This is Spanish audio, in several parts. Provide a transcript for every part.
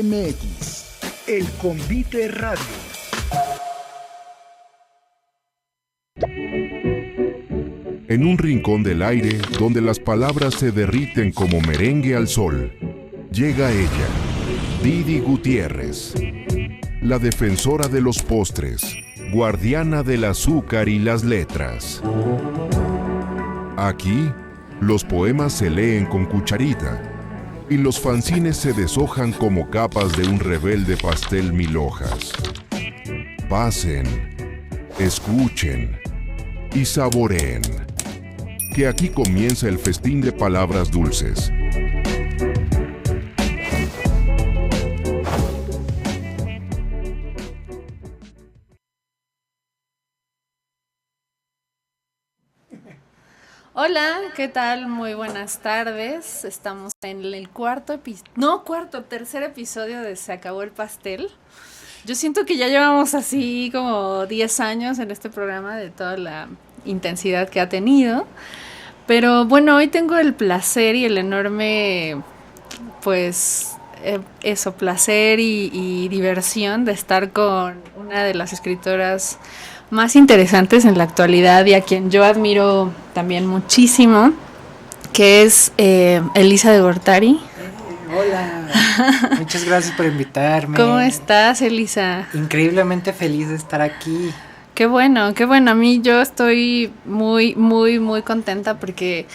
MX, El Convite Radio. En un rincón del aire, donde las palabras se derriten como merengue al sol, llega ella, Didi Gutiérrez, la defensora de los postres, guardiana del azúcar y las letras. Aquí, los poemas se leen con cucharita y los fanzines se deshojan como capas de un rebelde pastel mil hojas. Pasen, escuchen y saboreen, que aquí comienza el festín de palabras dulces. Hola, ¿qué tal? Muy buenas tardes. Estamos en el tercer episodio de Se Acabó el Pastel. Yo siento que ya llevamos así como 10 años en este programa de toda la intensidad que ha tenido. Pero bueno, hoy tengo el placer y el enorme, placer y diversión de estar con una de las escritoras más interesantes en la actualidad y a quien yo admiro también muchísimo, que es Elisa de Gortari. Hola, muchas gracias por invitarme. ¿Cómo estás, Elisa? Increíblemente feliz de estar aquí. Qué bueno. A mí yo estoy muy, muy, muy contenta porque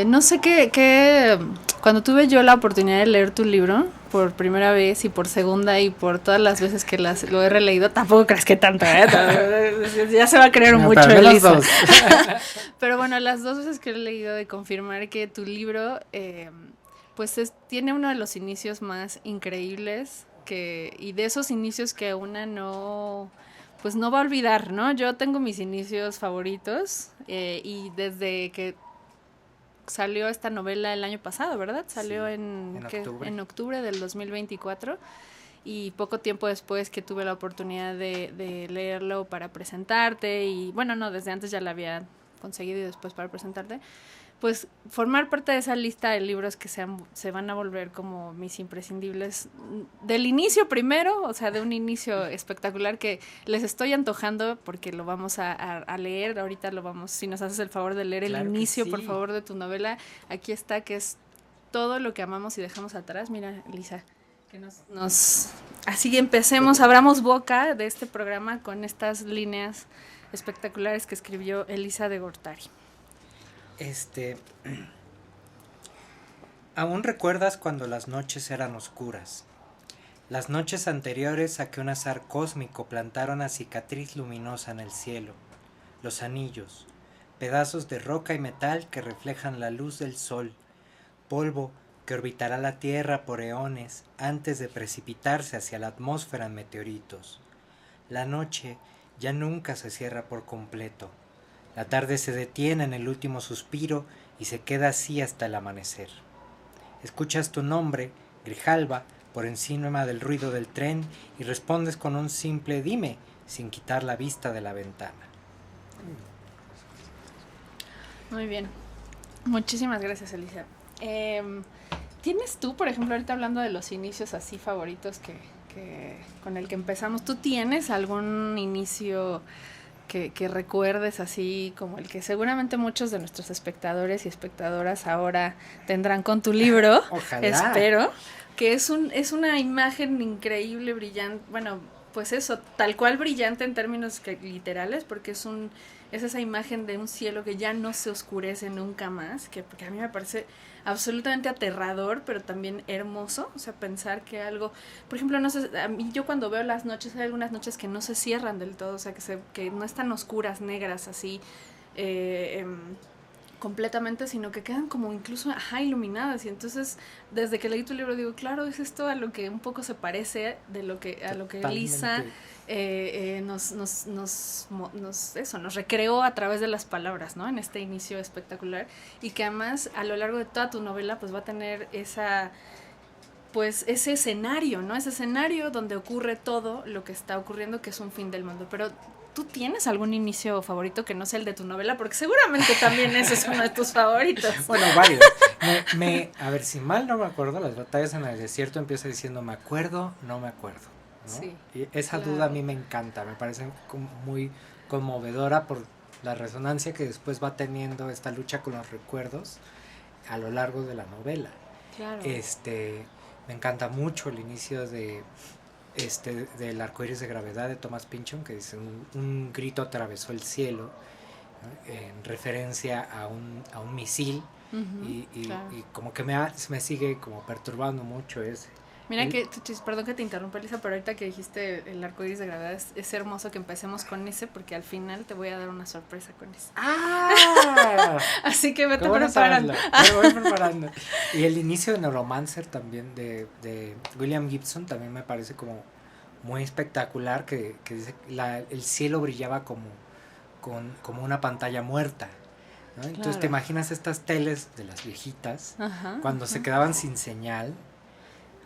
no sé qué. Cuando tuve yo la oportunidad de leer tu libro por primera vez y por segunda y por todas las veces que lo he releído, tampoco crees que tanto, ya se va a creer mucho, Elisa. Dos. Pero bueno, las dos veces que he leído de confirmar que tu libro tiene uno de los inicios más increíbles y de esos inicios que una no va a olvidar, ¿no? Yo tengo mis inicios favoritos y desde que salió esta novela el año pasado, ¿verdad? Salió sí, en octubre del 2024 y poco tiempo después que tuve la oportunidad de leerlo para presentarte y bueno, no, desde antes ya la había conseguido y después para presentarte, pues formar parte de esa lista de libros que se van a volver como mis imprescindibles del inicio primero, o sea, de un inicio espectacular que les estoy antojando porque lo vamos a leer, ahorita lo vamos, si nos haces el favor de leer claro el inicio, sí. Por favor, de tu novela, aquí está, que es todo lo que amamos y dejamos atrás. Mira, Elisa, que así empecemos, abramos boca de este programa con estas líneas espectaculares que escribió Elisa de Gortari. ¿Aún recuerdas cuando las noches eran oscuras? Las noches anteriores a que un azar cósmico plantara una cicatriz luminosa en el cielo. Los anillos, pedazos de roca y metal que reflejan la luz del sol, polvo que orbitará la Tierra por eones antes de precipitarse hacia la atmósfera en meteoritos. La noche ya nunca se cierra por completo. La tarde se detiene en el último suspiro y se queda así hasta el amanecer. Escuchas tu nombre, Grijalba, por encima del ruido del tren y respondes con un simple dime, sin quitar la vista de la ventana. Muy bien. Muchísimas gracias, Elisa. ¿Tienes tú, por ejemplo, ahorita hablando de los inicios así favoritos que con el que empezamos, ¿tú tienes algún inicio que recuerdes así como el que seguramente muchos de nuestros espectadores y espectadoras ahora tendrán con tu libro? Ojalá. Espero, que es una imagen increíble, brillante, bueno, pues eso, tal cual brillante en términos literales, porque es esa imagen de un cielo que ya no se oscurece nunca más, porque a mí me parece absolutamente aterrador, pero también hermoso, o sea, pensar que algo, por ejemplo, no sé, a mí yo cuando veo las noches, hay algunas noches que no se cierran del todo, o sea, que no están oscuras, negras, así, completamente, sino que quedan como incluso iluminadas, y entonces desde que leí tu libro digo, claro, es esto a lo que un poco se parece a lo que Elisa nos recreó a través de las palabras, ¿no? En este inicio espectacular, y que además a lo largo de toda tu novela pues va a tener pues ese escenario, ¿no? Ese escenario donde ocurre todo lo que está ocurriendo, que es un fin del mundo. Pero ¿tú tienes algún inicio favorito que no sea el de tu novela? Porque seguramente también ese es uno de tus favoritos. Bueno, varios. A ver, si mal no me acuerdo, las batallas en el desierto empieza diciendo me acuerdo, no me acuerdo, ¿no? Sí, Y esa claro. duda a mí me encanta, me parece muy conmovedora por la resonancia que después va teniendo esta lucha con los recuerdos a lo largo de la novela. Claro. Me encanta mucho el inicio del arcoíris de gravedad de Thomas Pynchon, que dice un grito atravesó el cielo, ¿no? En referencia a un misil. Uh-huh, claro. Y como que me sigue como perturbando mucho ese. Mira que, perdón que te interrumpa, Elisa, pero ahorita que dijiste el arcoíris de gravedad, es hermoso que empecemos con ese, porque al final te voy a dar una sorpresa con ese. ¡Ah! Así que vete preparando. preparando. Me voy preparando. Y el inicio de Neuromancer también, de William Gibson, también me parece como muy espectacular, que dice el cielo brillaba como una pantalla muerta, ¿no? Entonces Claro. te imaginas estas teles de las viejitas, Ajá, cuando ajá. se quedaban sin señal,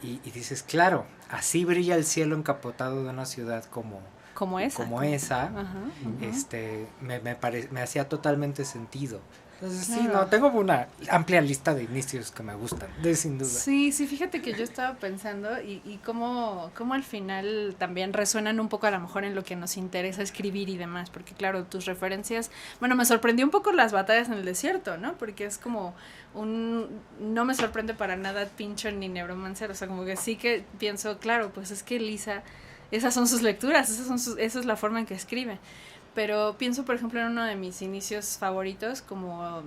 y dices, claro, así brilla el cielo encapotado de una ciudad como esa. Ajá, Me hacía totalmente sentido. Entonces sí, Claro. no, tengo una amplia lista de inicios que me gustan, sin duda. Sí, fíjate que yo estaba pensando y cómo al final también resuenan un poco a lo mejor en lo que nos interesa escribir y demás, porque claro, tus referencias, bueno, me sorprendió un poco las batallas en el desierto, ¿no? Porque es como no me sorprende para nada Pynchon ni Neuromancer, o sea, como que sí que pienso, claro, pues es que Lisa, esas son sus lecturas, esa es la forma en que escribe. Pero pienso, por ejemplo, en uno de mis inicios favoritos, como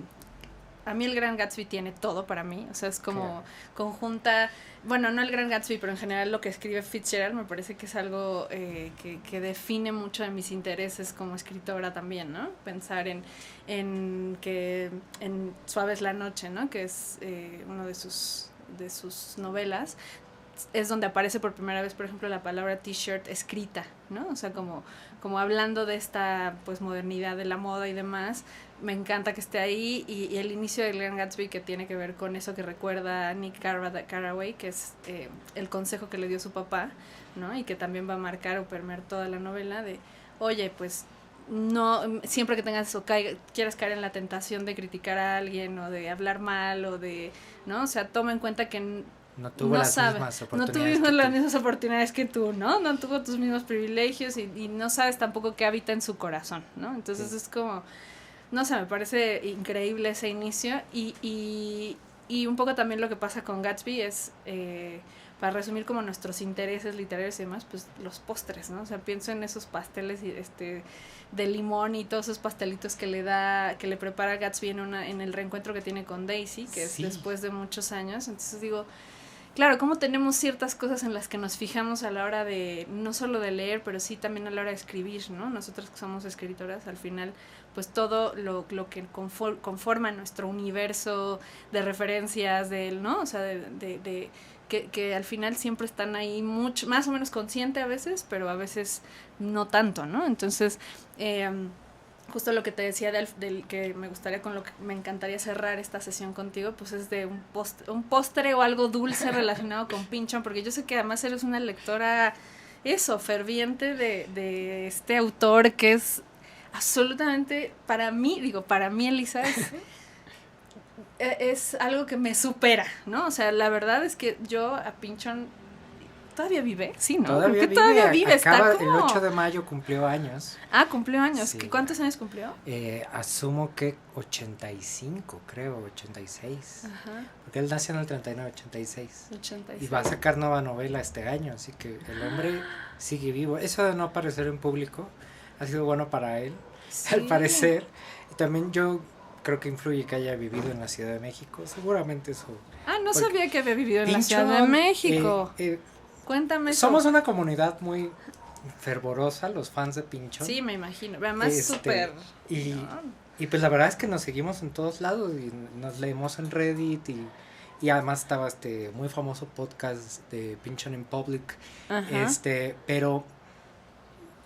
a mí el Gran Gatsby tiene todo para mí, o sea, es como conjunta, bueno, no el Gran Gatsby, pero en general lo que escribe Fitzgerald me parece que es algo que define mucho de mis intereses como escritora también, ¿no? Pensar en Suave es la noche, ¿no? Que es uno de sus novelas, es donde aparece por primera vez, por ejemplo, la palabra t-shirt escrita, ¿no? O sea, como hablando de esta pues modernidad de la moda y demás, me encanta que esté ahí, y el inicio de Glenn Gatsby, que tiene que ver con eso que recuerda a Nick Carraway, que es el consejo que le dio su papá, ¿no? Y que también va a marcar o permear toda la novela de, oye, pues no, siempre que tengas o quieras caer en la tentación de criticar a alguien o de hablar mal o de, ¿no? O sea, toma en cuenta que no tuvo las mismas oportunidades. No tuvimos las mismas oportunidades que tú, ¿no? No tuvo tus mismos privilegios y no sabes tampoco qué habita en su corazón, ¿no? Entonces es como, no sé, me parece increíble ese inicio y un poco también lo que pasa con Gatsby es, para resumir como nuestros intereses literarios y demás, pues los postres, ¿no? O sea, pienso en esos pasteles de limón y todos esos pastelitos que le prepara Gatsby en el reencuentro que tiene con Daisy, que es después de muchos años. Entonces digo, claro, como tenemos ciertas cosas en las que nos fijamos a la hora de, no solo de leer, pero sí también a la hora de escribir, ¿no? Nosotras que somos escritoras, al final, pues todo lo que conforma nuestro universo de referencias, ¿no? O sea, que al final siempre están ahí mucho, más o menos consciente a veces, pero a veces no tanto, ¿no? Entonces, justo lo que te decía del que me gustaría, con lo que me encantaría cerrar esta sesión contigo, pues es de un postre o algo dulce relacionado con Pynchon, porque yo sé que además eres una lectora, ferviente de este autor que es absolutamente, para mí, Elisa, es algo que me supera, ¿no? O sea, la verdad es que yo a Pynchon ¿todavía vive? Sí, ¿no? Todavía vive. Todavía vive, está como... El 8 de mayo cumplió años. Ah, cumplió años. Sí. ¿Cuántos años cumplió? Asumo que 85, creo, 86. Ajá. Porque él nació en el 39, 86. 86. Y va a sacar nueva novela este año, así que el hombre sigue vivo. Eso de no aparecer en público ha sido bueno para él, sí, al parecer. Y también yo creo que influye que haya vivido en la Ciudad de México. Seguramente eso. Ah, no sabía que había vivido en la Ciudad de México. Cuéntame eso. Somos una comunidad muy fervorosa, los fans de Pynchon. Sí, me imagino. Además, súper... Y pues la verdad es que nos seguimos en todos lados y nos leemos en Reddit y además estaba muy famoso podcast de Pynchon in Public. Ajá. Pero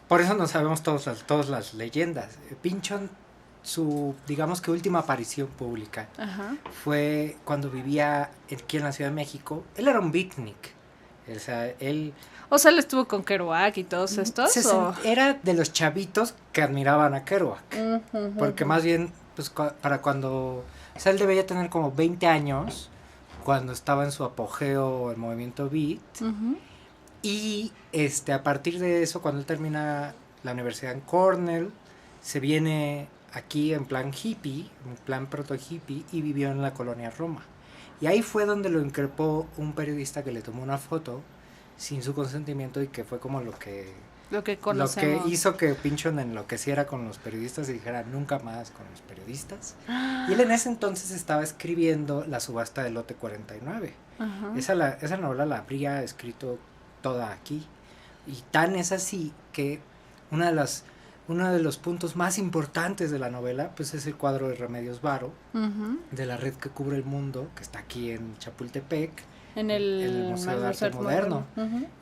por eso no sabemos todas las leyendas. Pynchon digamos que última aparición pública Ajá. fue cuando vivía aquí en la Ciudad de México. Él era un beatnik. O sea, él O sea, él estuvo con Kerouac y todos estos. era de los chavitos que admiraban a Kerouac. Porque más bien, pues para cuando... O sea, él debería tener como 20 años cuando estaba en su apogeo el movimiento beat. Y a partir de eso, cuando él termina la universidad en Cornell, se viene aquí en plan hippie, en plan proto hippie, y vivió en la colonia Roma. Y ahí fue donde lo increpó un periodista que le tomó una foto sin su consentimiento y que fue como lo que conocemos. hizo que Pynchon enloqueciera con los periodistas y dijera nunca más con los periodistas. Y él en ese entonces estaba escribiendo La subasta del lote 49. Esa novela la habría escrito toda aquí. Y tan es así que uno de los puntos más importantes de la novela pues es el cuadro de Remedios Varo, de la red que cubre el mundo, que está aquí en Chapultepec, en el Museo de Arte Moderno.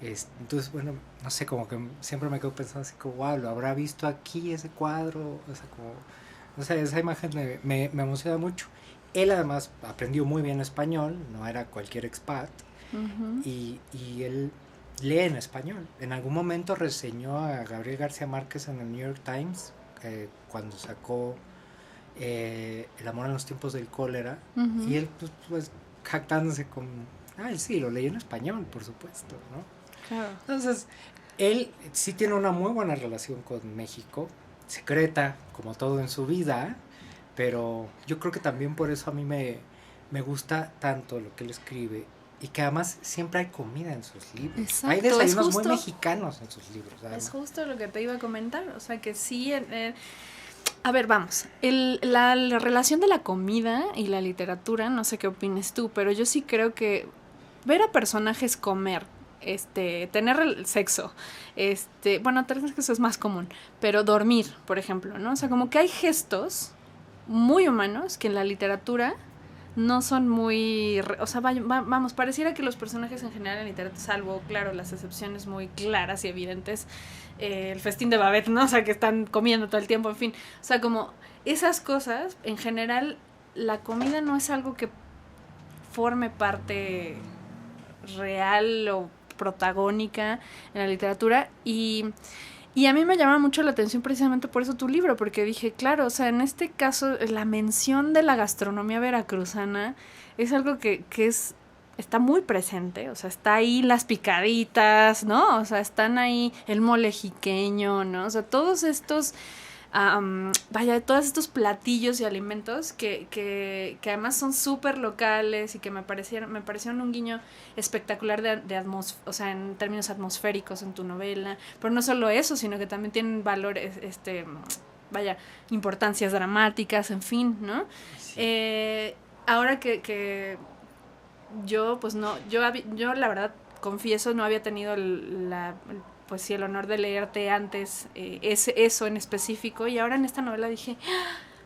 Entonces, bueno, no sé, como que siempre me quedo pensando así como, wow, ¿lo habrá visto aquí ese cuadro? O sea, como, no sé, esa imagen me emociona mucho. Él además aprendió muy bien español, no era cualquier expat, y él lee en español. En algún momento reseñó a Gabriel García Márquez en el New York Times, cuando sacó El amor en los tiempos del cólera, y él pues jactándose con, él sí, lo leyó en español, por supuesto, ¿no? Claro. Entonces, él sí tiene una muy buena relación con México, secreta, como todo en su vida, pero yo creo que también por eso a mí me gusta tanto lo que él escribe, y que además siempre hay comida en sus libros. Exacto, hay desayunos muy mexicanos en sus libros. Además. Es justo lo que te iba a comentar, o sea que sí... a ver, vamos, la relación de la comida y la literatura, no sé qué opines tú, pero yo sí creo que ver a personajes comer, tener sexo, bueno, tal vez que eso es más común, pero dormir, por ejemplo, ¿no? O sea, como que hay gestos muy humanos que en la literatura no son muy... O sea, vamos, pareciera que los personajes en general en literatura, salvo, claro, las excepciones muy claras y evidentes, el festín de Babette, ¿no? O sea, que están comiendo todo el tiempo, en fin. O sea, como esas cosas, en general, la comida no es algo que forme parte real o protagónica en la literatura, y a mí me llama mucho la atención precisamente por eso tu libro, porque dije, claro, o sea, en este caso la mención de la gastronomía veracruzana es algo que está muy presente, o sea, está ahí las picaditas, ¿no? O sea, están ahí el mole jiqueño, ¿no? O sea, todos estos... todos estos platillos y alimentos que además son súper locales y que me parecieron un guiño espectacular o sea, en términos atmosféricos en tu novela, pero no solo eso, sino que también tienen valores, importancias dramáticas, en fin, ¿no? Sí. Ahora que yo, pues no, yo la verdad confieso no había tenido pues sí, el honor de leerte antes eso en específico, y ahora en esta novela dije,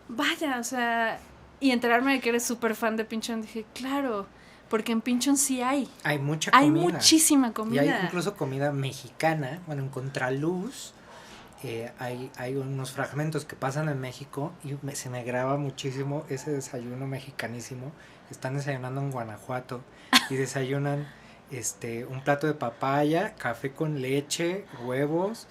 vaya, o sea, y enterarme de que eres súper fan de Pynchon, dije, claro, porque en Pynchon sí hay mucha comida, hay muchísima comida, y hay incluso comida mexicana. Bueno, en Contraluz hay unos fragmentos que pasan en México y se me graba muchísimo ese desayuno mexicanísimo. Están desayunando en Guanajuato y desayunan un plato de papaya, café con leche, huevos,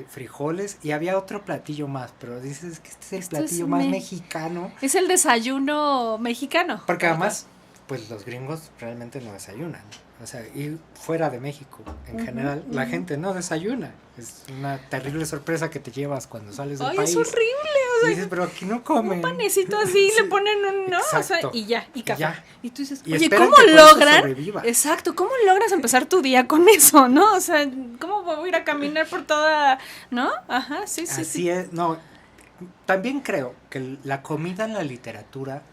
frijoles, y había otro platillo más, pero dices que este es el platillo más mexicano. Es el desayuno mexicano. Porque además, pues los gringos realmente no desayunan. O sea, y fuera de México, en general, la gente no desayuna. Es una terrible sorpresa que te llevas cuando sales del país. Es horrible. O sea, y dices, pero aquí no comen. Un panecito así, sí, le ponen ¿no? O sea, y ya, y café. Y tú dices, y oye, ¿cómo logran? Exacto, ¿cómo logras empezar tu día con eso, no? O sea, ¿cómo voy a ir a caminar por toda, no? Ajá, sí. Así es, no. También creo que la comida en la literatura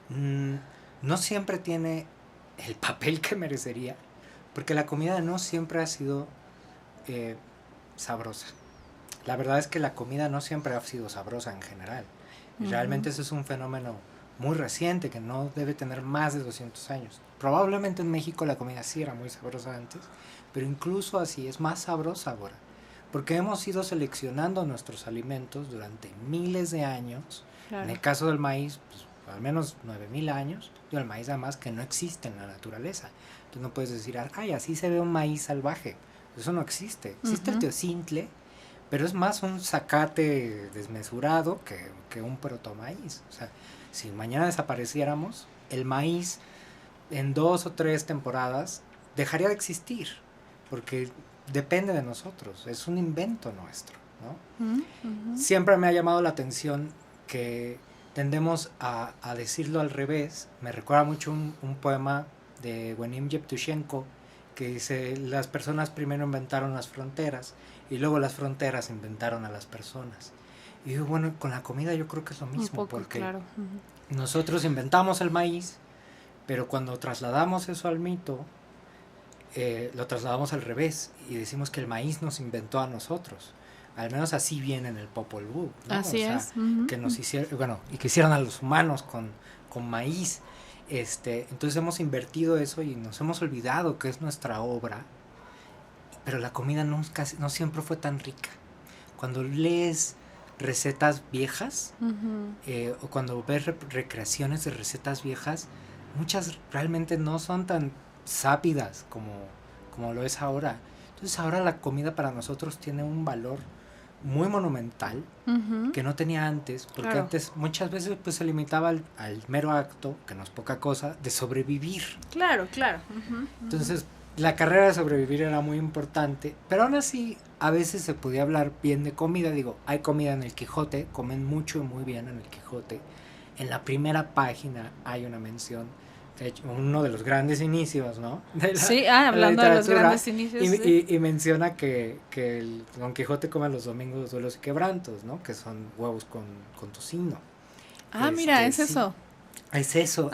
no siempre tiene el papel que merecería, porque la comida no siempre ha sido sabrosa. La verdad es que la comida no siempre ha sido sabrosa en general. Y realmente ese es un fenómeno muy reciente que no debe tener más de 200 años. Probablemente en México la comida sí era muy sabrosa antes, pero incluso así es más sabrosa ahora, porque hemos ido seleccionando nuestros alimentos durante miles de años Claro. En el caso del maíz, pues, al menos 9.000 años, y el maíz además que no existe en la naturaleza. Tú no puedes decir, ay, así se ve un maíz salvaje. Eso no existe. Existe el teocintle, pero es más un zacate desmesurado que un protomaíz. O sea, si mañana desapareciéramos, el maíz en 2 o 3 temporadas dejaría de existir, porque depende de nosotros, es un invento nuestro, ¿no? Siempre me ha llamado la atención que tendemos a decirlo al revés. Me recuerda mucho un poema de Wenim Yevtushenko que dice, las personas primero inventaron las fronteras y luego las fronteras inventaron a las personas. Y digo, bueno, con la comida yo creo que es lo mismo, Un poco, porque claro. nosotros inventamos el maíz, pero cuando trasladamos eso al mito, lo trasladamos al revés y decimos que el maíz nos inventó a nosotros. Al menos así viene en el Popol Vuh, ¿no? Así o sea, es. que nos hicieron, bueno, y que hicieron a los humanos con maíz. Entonces hemos invertido eso y nos hemos olvidado que es nuestra obra, pero la comida no siempre fue tan rica. Cuando lees recetas viejas, o cuando ves recreaciones de recetas viejas, muchas realmente no son tan sápidas como lo es ahora. Entonces ahora la comida para nosotros tiene un valor muy monumental que no tenía antes, porque Claro. antes muchas veces pues se limitaba al mero acto, que no es poca cosa, de sobrevivir. Claro. Entonces la carrera de sobrevivir era muy importante, pero aún así a veces se podía hablar bien de comida. Digo, hay comida en el Quijote, comen mucho y muy bien en el Quijote. En la primera página hay una mención, de hecho, uno de los grandes inicios, ¿no? Sí, hablando de los literatura, grandes inicios. y menciona que el Don Quijote come los domingos duelos y quebrantos, ¿no? Que son huevos con tocino. Mira, es Sí. eso. Es eso.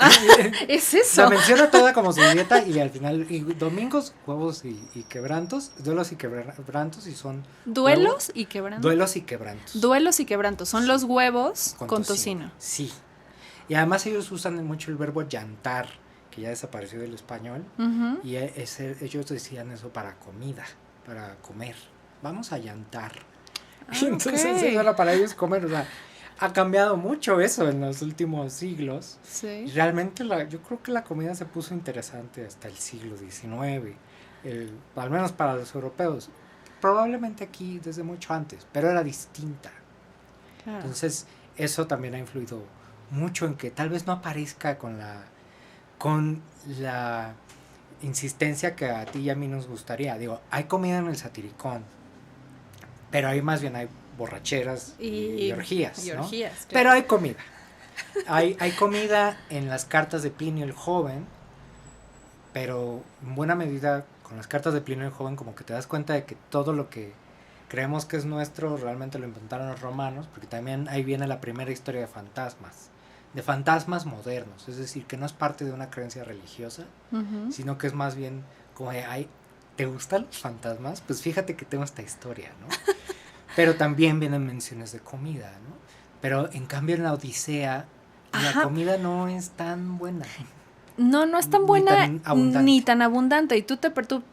Es eso. La menciona toda como su dieta y al final, y domingos, huevos y quebrantos, duelos y quebrantos, y son Duelos y quebrantos. duelos y quebrantos. Duelos y quebrantos. Son los huevos con tocino. tocino. Sí. Y además ellos usan mucho el verbo llantar, que ya desapareció del español, y ellos decían eso para comida, para comer. Vamos a llantar. Y entonces ok. eso era para ellos comer, o sea, ha cambiado mucho eso en los últimos siglos. Sí. Realmente yo creo que la comida se puso interesante hasta el siglo XIX, al menos para los europeos. Probablemente aquí desde mucho antes, pero era distinta. Claro. Entonces eso también ha influido mucho en que tal vez no aparezca con la insistencia que a ti y a mí nos gustaría. Digo, hay comida en el Satiricón, pero ahí más bien hay borracheras y orgías, ¿no? Claro. Pero hay comida. Hay comida en las cartas de Plinio el Joven, pero en buena medida con las cartas de Plinio el Joven como que te das cuenta de que todo lo que creemos que es nuestro realmente lo inventaron los romanos, porque también ahí viene la primera historia de fantasmas modernos, es decir, que no es parte de una creencia religiosa, sino que es más bien como de, ¿te gustan los fantasmas? Pues fíjate que tengo esta historia, ¿no? Pero también vienen menciones de comida, ¿no? Pero en cambio en la Odisea la comida no es tan buena. No es tan buena Ni tan abundante. Y tú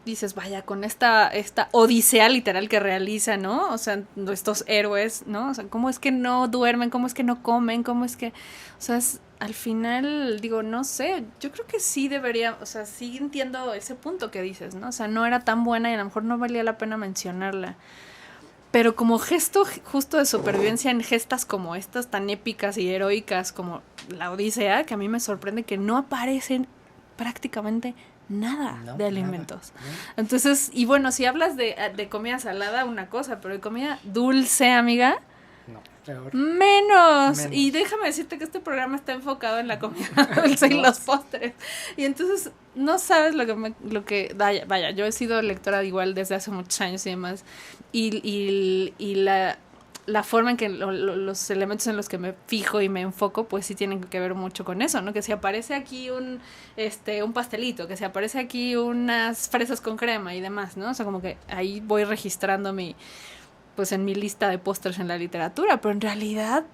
dices, vaya, con esta odisea literal que realiza, ¿no? O sea, estos héroes, ¿no? O sea, ¿cómo es que no duermen? ¿Cómo es que no comen? ¿Cómo es que...? O sea, al final, digo, no sé, yo creo que sí debería, o sea, sí entiendo ese punto que dices, ¿no? O sea, no era tan buena y a lo mejor no valía la pena mencionarla. Pero como gesto justo de supervivencia en gestas como estas tan épicas y heroicas como la Odisea, que a mí me sorprende que no aparecen prácticamente nada de alimentos. Nada. Entonces, y bueno, si hablas de comida salada, una cosa, pero de comida dulce, amiga, No, peor. menos. Y déjame decirte que este programa está enfocado en la comida dulce y los postres. Y entonces, no sabes vaya, yo he sido lectora igual desde hace muchos años y demás. Y la forma en que los elementos en los que me fijo y me enfoco, pues sí tienen que ver mucho con eso, ¿no? Que si aparece aquí un pastelito, que si aparece aquí unas fresas con crema y demás, ¿no? O sea, como que ahí voy registrando pues en mi lista de postres en la literatura, pero en realidad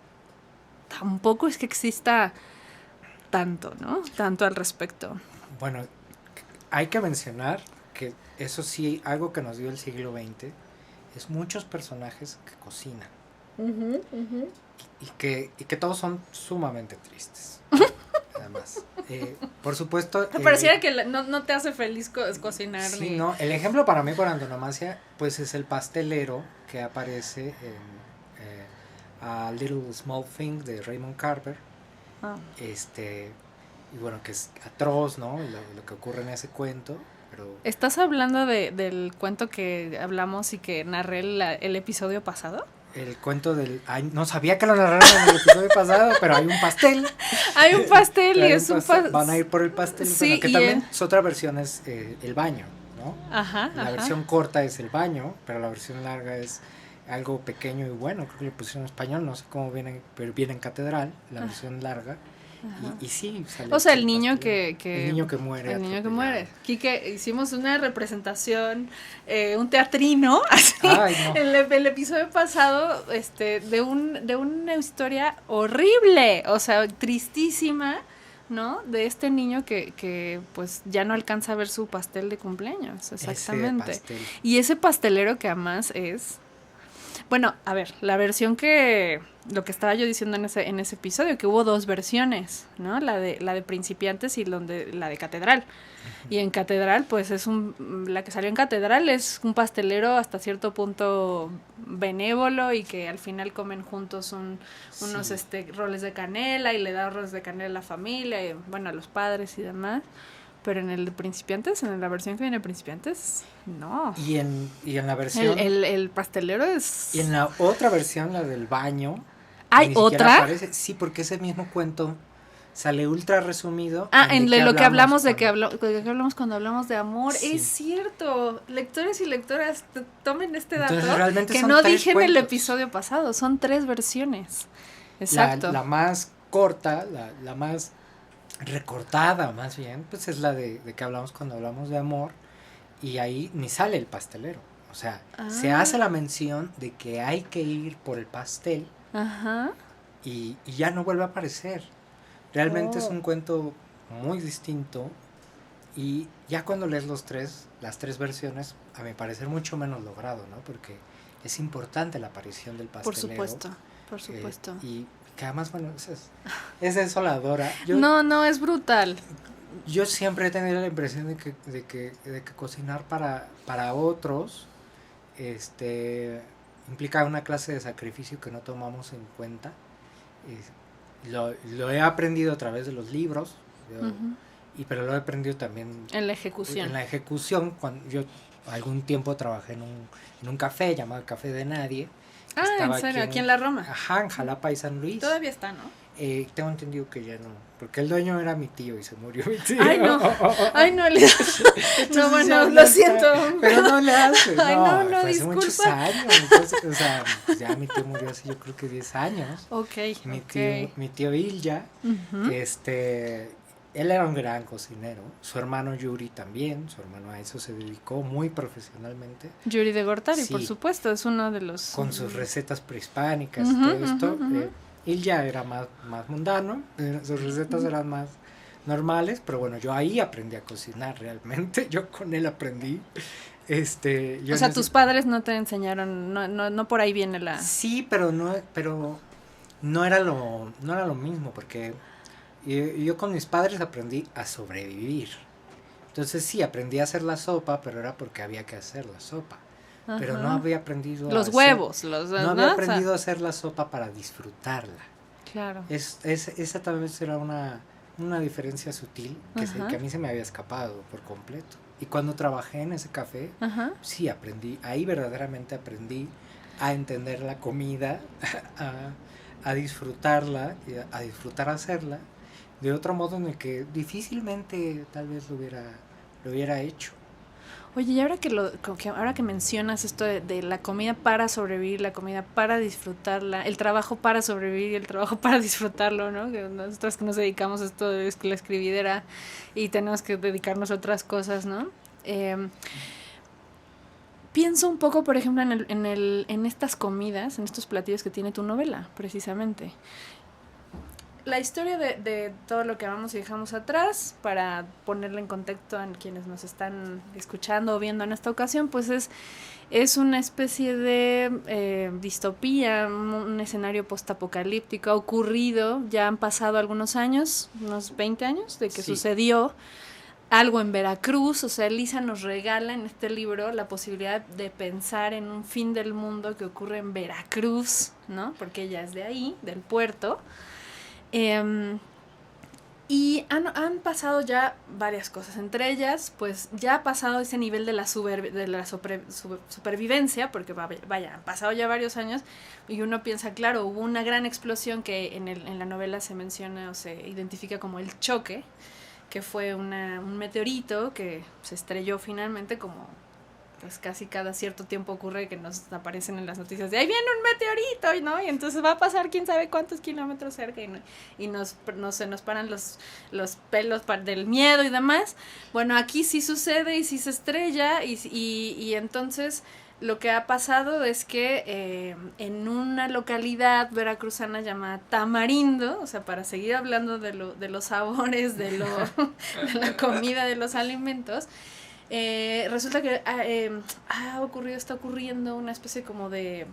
tampoco es que exista tanto, ¿no? Tanto al respecto. Bueno, hay que mencionar que eso sí, algo que nos dio el siglo XX es muchos personajes que cocinan. y que todos son sumamente tristes. Además, por supuesto... Pareciera que no te hace feliz cocinar. Sí, no, el ejemplo para mí por antonomasia, pues es el pastelero que aparece en A Little Small Thing de Raymond Carver. Y bueno, que es atroz, ¿no? Lo que ocurre en ese cuento, pero... ¿Estás hablando del cuento que hablamos y que narré el episodio pasado? El cuento del... Ay, no sabía que lo narraron en el episodio pasado, pero hay un pastel. Hay un pastel y es un pastel. Van a ir por el pastel, sí, bueno, que también es otra versión, es el baño, ¿no? Ajá. La versión corta es el baño, pero la versión larga es algo pequeño y bueno, creo que le pusieron en español, no sé cómo viene, pero viene en catedral, la versión larga. Y sí, sale. O sea, el niño que el niño que muere. El niño que muere. Quique, hicimos una representación, un teatrino, así, Ay, no. el episodio pasado, de una historia horrible, o sea, tristísima, ¿no? De este niño que pues ya no alcanza a ver su pastel de cumpleaños, exactamente. Ese pastel. Y ese pastelero que además es... Bueno, a ver, la versión lo que estaba yo diciendo en ese episodio, que hubo dos versiones, ¿no? La de principiantes y la de catedral. Y en catedral, pues la que salió en catedral es un pastelero hasta cierto punto benévolo y que al final comen juntos unos roles de canela y le da roles de canela a la familia y bueno, a los padres y demás. Pero en el de principiantes, en la versión que viene de principiantes, no. Y en la versión... El pastelero es... Y en la otra versión, la del baño... ¿Hay otra? Aparece. Sí, porque ese mismo cuento sale ultra resumido. En lo que hablamos de que hablamos cuando hablamos de amor. Sí. Es cierto. Lectores y lectoras, tomen este dato. Entonces, realmente que son no 3 dije cuentos. en el episodio pasado. Son 3 versiones. Exacto. La más corta, la más recortada más bien, pues es la de que hablamos cuando hablamos de amor. Y ahí ni sale el pastelero. O sea, se hace la mención de que hay que ir por el pastel. Ajá. Y ya no vuelve a aparecer. Realmente es un cuento muy distinto. Y ya cuando lees las tres versiones, a mi parecer mucho menos logrado, ¿no? Porque es importante la aparición del pastelero. Por supuesto. Y que además, bueno, es desoladora. No, es brutal. Yo siempre he tenido la impresión de que cocinar para otros implica una clase de sacrificio que no tomamos en cuenta. Lo he aprendido a través de los libros, pero lo he aprendido también en la ejecución. Cuando yo algún tiempo trabajé en un café llamado el Café de Nadie. ¿En serio? ¿Aquí en la Roma? Ajá, en Jalapa y San Luis. Todavía está, ¿no? Tengo entendido que ya no, porque el dueño era mi tío y se murió mi tío. Ay, no, no, bueno, lo siento. Pero no le haces, Ay, no, hace disculpa. muchos años, entonces, o sea, pues ya mi tío murió hace yo creo que 10 años. Mi tío Ilja, él era un gran cocinero, su hermano Yuri también, su hermano a eso se dedicó muy profesionalmente. Yuri de Gortari, sí, por supuesto, es uno de los... Con sus recetas prehispánicas y todo esto. Él ya era más mundano, sus recetas eran más normales, pero bueno, yo ahí aprendí a cocinar realmente, yo con él aprendí. O sea, tus padres no te enseñaron, no por ahí viene la... Sí, pero no era lo mismo, porque yo con mis padres aprendí a sobrevivir. Entonces sí, aprendí a hacer la sopa, pero era porque había que hacer la sopa. Ajá. Pero no había aprendido los huevos, no había aprendido a hacer la sopa para disfrutarla. Claro. Esa tal vez era una diferencia sutil que a mí se me había escapado por completo. Y cuando trabajé en ese café, sí aprendí, ahí verdaderamente aprendí a entender la comida, a disfrutarla, a disfrutar hacerla, de otro modo en el que difícilmente tal vez lo hubiera hecho. Oye, y ahora que mencionas esto de la comida para sobrevivir, la comida para disfrutarla, el trabajo para sobrevivir y el trabajo para disfrutarlo, ¿no? Que nosotros que nos dedicamos a esto de la escribidera y tenemos que dedicarnos a otras cosas, ¿no? Pienso un poco, por ejemplo, en estas comidas, en estos platillos que tiene tu novela, precisamente. la historia de todo lo que amamos y dejamos atrás, para ponerle en contexto a quienes nos están escuchando o viendo en esta ocasión, pues es una especie de distopía, un escenario postapocalíptico. Ha ocurrido, ya han pasado algunos años, unos 20 años, de que sucedió algo en Veracruz. O sea, Elisa nos regala en este libro la posibilidad de pensar en un fin del mundo que ocurre en Veracruz, ¿no? Porque ella es de ahí, del puerto. Y han pasado ya varias cosas. Entre ellas, pues ya ha pasado ese nivel de la supervivencia, porque vaya, han pasado ya varios años, y uno piensa, claro, hubo una gran explosión que en la novela se menciona o se identifica como el choque, que fue un meteorito que se estrelló finalmente, como pues casi cada cierto tiempo ocurre que nos aparecen en las noticias de ahí viene un meteorito, ¿no? Y entonces va a pasar quién sabe cuántos kilómetros cerca y se nos paran los pelos del miedo y demás. Bueno, aquí sí sucede y sí se estrella y entonces lo que ha pasado es que en una localidad veracruzana llamada Tamarindo, o sea, para seguir hablando de los sabores, de la comida, de los alimentos, resulta que está ocurriendo una especie como de,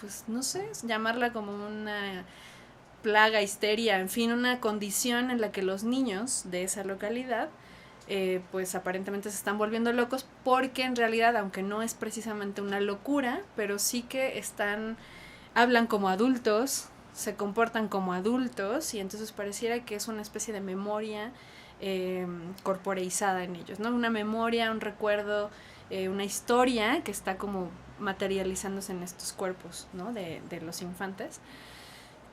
pues no sé, llamarla como una plaga, histeria, en fin, una condición en la que los niños de esa localidad pues aparentemente se están volviendo locos, porque en realidad, aunque no es precisamente una locura, pero sí que hablan como adultos, se comportan como adultos, y entonces pareciera que es una especie de memoria corporeizada en ellos, ¿no? Una memoria, un recuerdo, una historia que está como materializándose en estos cuerpos, ¿no? de los infantes.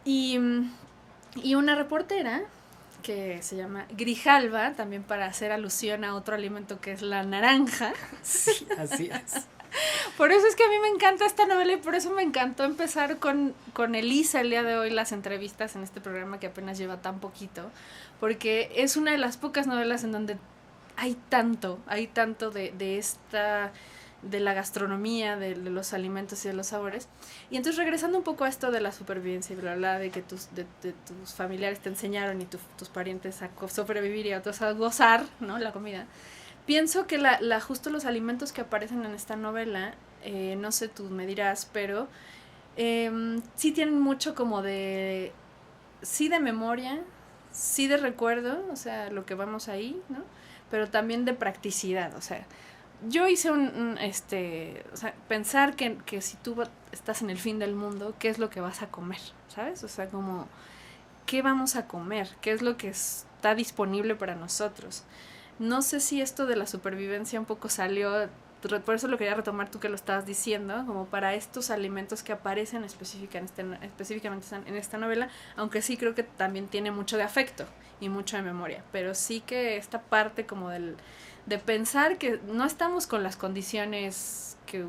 Y una reportera que se llama Grijalva, también para hacer alusión a otro alimento que es la naranja. Sí, así es. Por eso es que a mí me encanta esta novela, y por eso me encantó empezar con Elisa el día de hoy, las entrevistas en este programa que apenas lleva tan poquito, porque es una de las pocas novelas en donde hay tanto de la gastronomía, de los alimentos y de los sabores. Y entonces, regresando un poco a esto de la supervivencia y bla, de que tus familiares te enseñaron y tus parientes a sobrevivir y a otros a gozar, ¿no? La comida. Pienso que justo los alimentos que aparecen en esta novela, no sé, tú me dirás, pero sí tienen mucho como sí de memoria, sí de recuerdo, o sea, lo que vamos ahí, ¿no? Pero también de practicidad, o sea, yo hice o sea, pensar que si tú estás en el fin del mundo, ¿qué es lo que vas a comer? ¿Sabes? O sea, como, ¿qué vamos a comer? ¿Qué es lo que está disponible para nosotros? No sé si esto de la supervivencia un poco salió, por eso lo quería retomar tú que lo estabas diciendo, como para estos alimentos que aparecen específicamente en esta novela, aunque sí creo que también tiene mucho de afecto y mucho de memoria, pero sí que esta parte como de pensar que no estamos con las condiciones que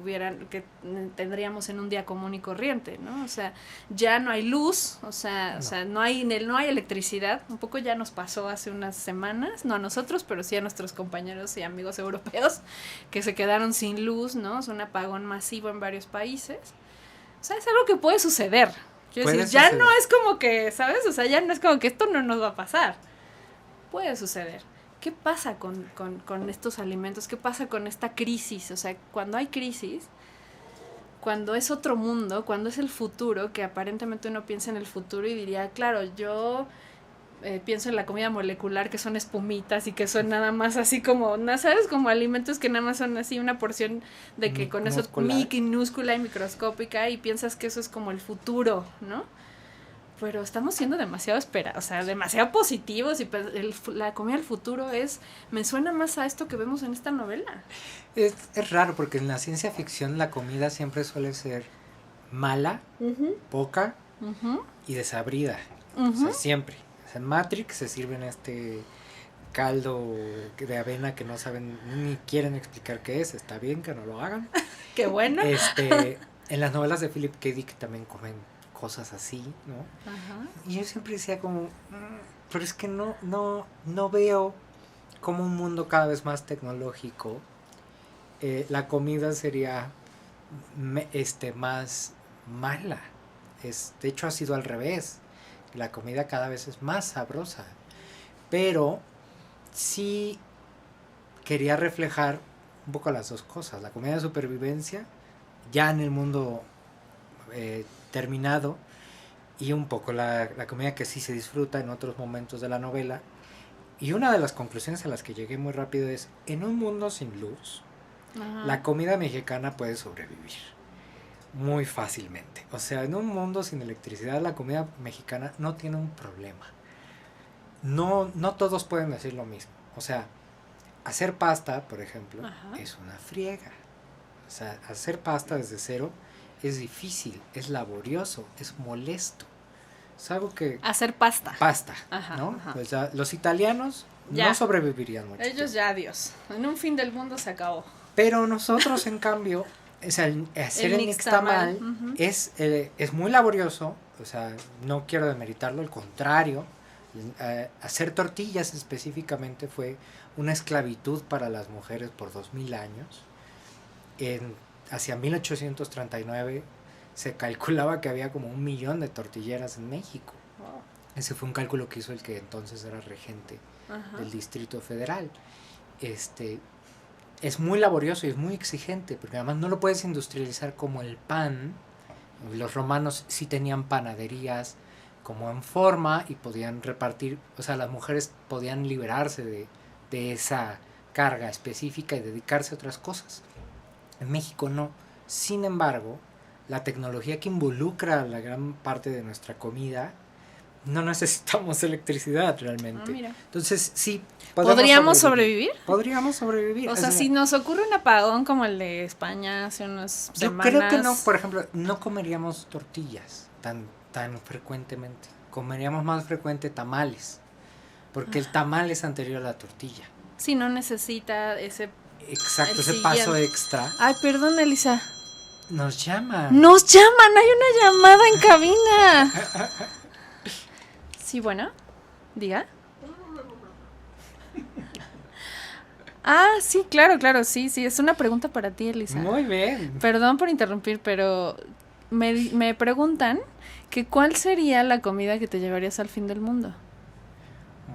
tendríamos en un día común y corriente, ¿no? O sea, ya no hay luz, o sea, no hay electricidad. Un poco ya nos pasó hace unas semanas, no a nosotros, pero sí a nuestros compañeros y amigos europeos que se quedaron sin luz, ¿no? Es un apagón masivo en varios países. O sea, es algo que puede suceder. Quiero decir, ya no es como que, ¿sabes? O sea, ya no es como que esto no nos va a pasar. Puede suceder. ¿Qué pasa con estos alimentos? ¿Qué pasa con esta crisis? O sea, cuando hay crisis, cuando es otro mundo, cuando es el futuro, que aparentemente uno piensa en el futuro y diría, claro, yo pienso en la comida molecular, que son espumitas y que son nada más así como, ¿sabes? Como alimentos que nada más son así una porción de que con eso minúscula y microscópica, y piensas que eso es como el futuro, ¿no? Pero estamos siendo demasiado demasiado positivos, y la comida del futuro me suena más a esto que vemos en esta novela. Es raro, porque en la ciencia ficción la comida siempre suele ser mala, poca y desabrida. O sea, siempre. O sea, en Matrix se sirven este caldo de avena que no saben ni quieren explicar qué es. Está bien que no lo hagan. Qué bueno. En las novelas de Philip K. Dick también comen cosas así, ¿no? Ajá. Y yo siempre decía como, pero es que no veo como un mundo cada vez más tecnológico, la comida sería más mala. De hecho ha sido al revés. la comida cada vez es más sabrosa, pero sí quería reflejar un poco las dos cosas, la comida de supervivencia, ya en el mundo terminado, y un poco la comida que sí se disfruta en otros momentos de la novela. Y una de las conclusiones a las que llegué muy rápido es, en un mundo sin luz, Ajá. la comida mexicana puede sobrevivir muy fácilmente. O sea, en un mundo sin electricidad, la comida mexicana no tiene un problema. No todos pueden decir lo mismo. O sea, hacer pasta, por ejemplo, Ajá. es una friega. O sea, hacer pasta desde cero es difícil, es laborioso, es molesto. Es algo que... Hacer pasta. Pasta, Ajá, ¿no? ajá. Pues ya, los italianos Ya. no sobrevivirían mucho Ellos tiempo. ya, adiós. En un fin del mundo se acabó. Pero nosotros, en cambio, o sea, hacer el nixtamal Ujú. es muy laborioso. O sea, no quiero demeritarlo, al contrario. Hacer tortillas específicamente fue una esclavitud para las mujeres por 2000 años. Hacia 1839 se calculaba que había como 1 millón de tortilleras en México. Wow. Ese fue un cálculo que hizo el que entonces era regente Ajá. del Distrito Federal. Es muy laborioso y es muy exigente, porque además no lo puedes industrializar como el pan. Los romanos sí tenían panaderías como en forma y podían repartir, o sea, las mujeres podían liberarse de esa carga específica y dedicarse a otras cosas. En México no. Sin embargo, la tecnología que involucra la gran parte de nuestra comida, no necesitamos electricidad realmente. Ah, mira. Entonces, sí, ¿Podríamos sobrevivir? Podríamos sobrevivir. O sea, si nos ocurre un apagón como el de España hace unas yo semanas... creo que no, por ejemplo, no comeríamos tortillas tan frecuentemente. Comeríamos más frecuente tamales, porque el tamal es anterior a la tortilla. Sí, no necesita ese... Exacto, El ese paso siguiente. extra. Ay, perdón, Elisa. Nos llaman. ¡Nos llaman! ¡Hay una llamada en cabina! Sí, bueno. Diga. Ah, sí, claro, sí. Es una pregunta para ti, Elisa. Muy bien. Perdón por interrumpir, pero me preguntan que cuál sería la comida que te llevarías al fin del mundo.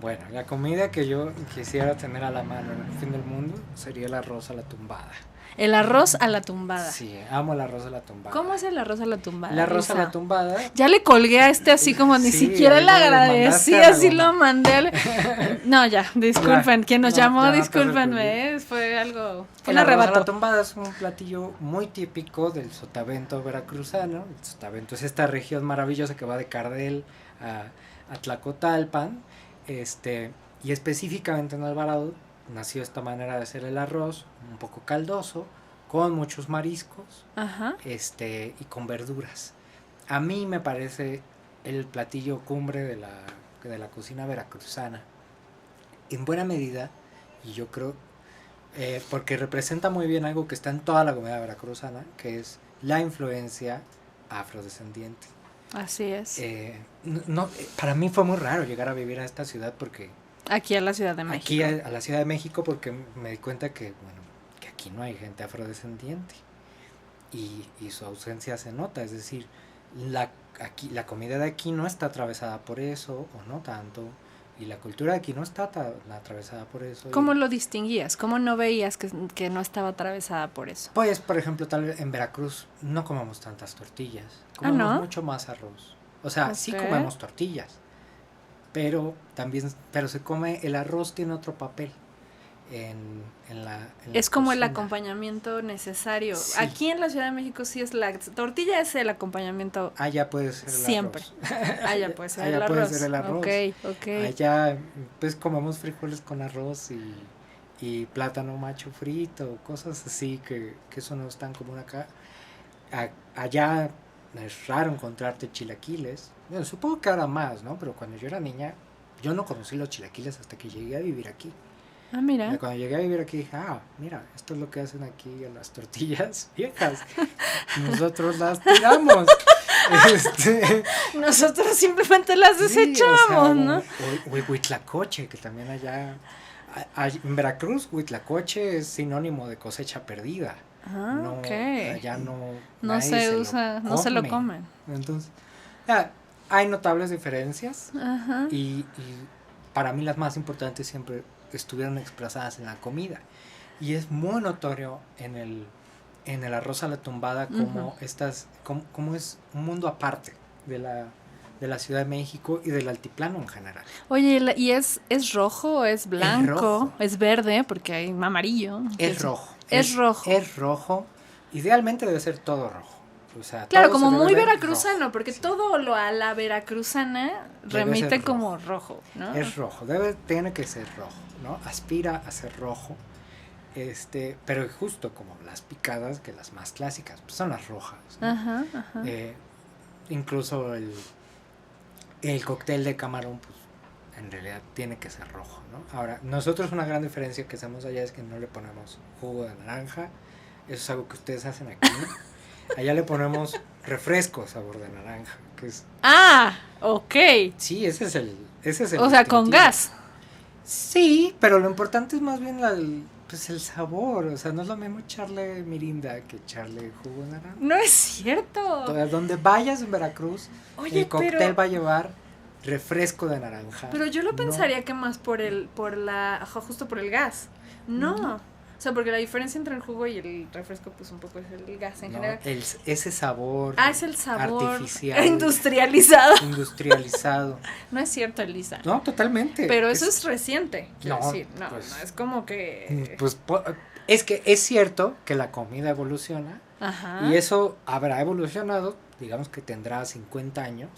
Bueno, la comida que yo quisiera tener a la mano en el fin del mundo sería el arroz a la tumbada. El arroz a la tumbada. Sí, amo el arroz a la tumbada. ¿Cómo es el arroz a la tumbada? El arroz a Elisa? la tumbada. Ya le colgué a este así como ni Sí, siquiera ahí le lo agradecí, mandaste a la así goma. lo mandé. No, ya, disculpen. Ya, Quien nos no, llamó, no te discúlpenme. Fue algo. Fue El un arroz a la arrebato. tumbada es un platillo muy típico del sotavento veracruzano. El sotavento es esta región maravillosa que va de Cardel a Tlacotalpan. Y específicamente en Alvarado nació esta manera de hacer el arroz, un poco caldoso, con muchos mariscos, Ajá. y con verduras. A mí me parece el platillo cumbre de la cocina veracruzana. En buena medida, y yo creo, porque representa muy bien algo que está en toda la comida veracruzana, que es la influencia afrodescendiente. Así es. Para mí fue muy raro llegar a vivir a esta ciudad porque... Aquí a la Ciudad de México. Aquí a la Ciudad de México, porque me di cuenta que aquí no hay gente afrodescendiente y su ausencia se nota, es decir, la comida de aquí no está atravesada por eso, o no tanto, y la cultura de aquí no está atravesada por eso. ¿Cómo lo distinguías? ¿Cómo no veías que no estaba atravesada por eso? Pues, por ejemplo, tal vez en Veracruz no comemos tantas tortillas, comemos ¿no? mucho más arroz. O sea, sí Ok. comemos tortillas, pero se come, el arroz tiene otro papel en la Es como el cocina. acompañamiento necesario. Sí. Aquí en la Ciudad de México sí es la tortilla, es el acompañamiento Allá puede ser el siempre. arroz. Allá puede ser Allá el puede arroz. ser el arroz. Ok. Allá pues comemos frijoles con arroz y plátano macho frito, cosas así que eso no es tan común acá. Allá es raro encontrarte chilaquiles. Bueno, supongo que ahora más, ¿no? Pero cuando yo era niña, yo no conocí los chilaquiles hasta que llegué a vivir aquí. Ah, mira. Cuando llegué a vivir aquí dije, mira, esto es lo que hacen aquí en las tortillas viejas. Nosotros las tiramos. Nosotros simplemente las Sí, desechamos, ¿no? O Huitlacoche, que también allá... En Veracruz, Huitlacoche es sinónimo de cosecha perdida. Ah, ok. Allá no No nadie se usa, no se lo come. comen. Entonces, hay notables diferencias. Ajá. Y para mí las más importantes siempre estuvieron expresadas en la comida. Y es muy notorio en el arroz a la tumbada como como es un mundo aparte de la Ciudad de México y del altiplano en general. Oye, ¿y es rojo, es blanco, rojo. es verde? Porque hay amarillo. Es rojo. Es rojo. Es rojo. Idealmente debe ser todo rojo. O sea, Claro, todo como se debe muy ver veracruzano, rojo. porque Sí. todo lo a la veracruzana Debe remite ser como rojo, ¿no? Es rojo, tiene que ser rojo, ¿no? Aspira a ser rojo. Pero justo como las picadas, que las más clásicas, pues son las rojas, ¿no? Ajá, ajá. Incluso el cóctel de camarón, pues en realidad tiene que ser rojo, ¿no? Ahora, nosotros una gran diferencia que hacemos allá es que no le ponemos jugo de naranja, eso es algo que ustedes hacen aquí, ¿no? Allá le ponemos refresco sabor de naranja, que es... Ah, ok. Sí, ese es el O sea, con distintivo. gas. Sí, pero lo importante es más bien pues el sabor, o sea, no es lo mismo echarle mirinda que echarle jugo de naranja. No es cierto. Entonces, donde vayas en Veracruz, Oye, el cóctel pero- va a llevar refresco de naranja. Pero yo lo No. pensaría que más justo por el gas. No. O sea, porque la diferencia entre el jugo y el refresco, pues un poco es el gas en No, general. ese sabor Es el sabor artificial, industrializado. industrializado. No es cierto, Elisa. No, totalmente. Pero eso es reciente, quiero No, decir. No, pues- no es como que... Pues es que es cierto que la comida evoluciona Ajá. y eso habrá evolucionado, digamos que tendrá 50 años,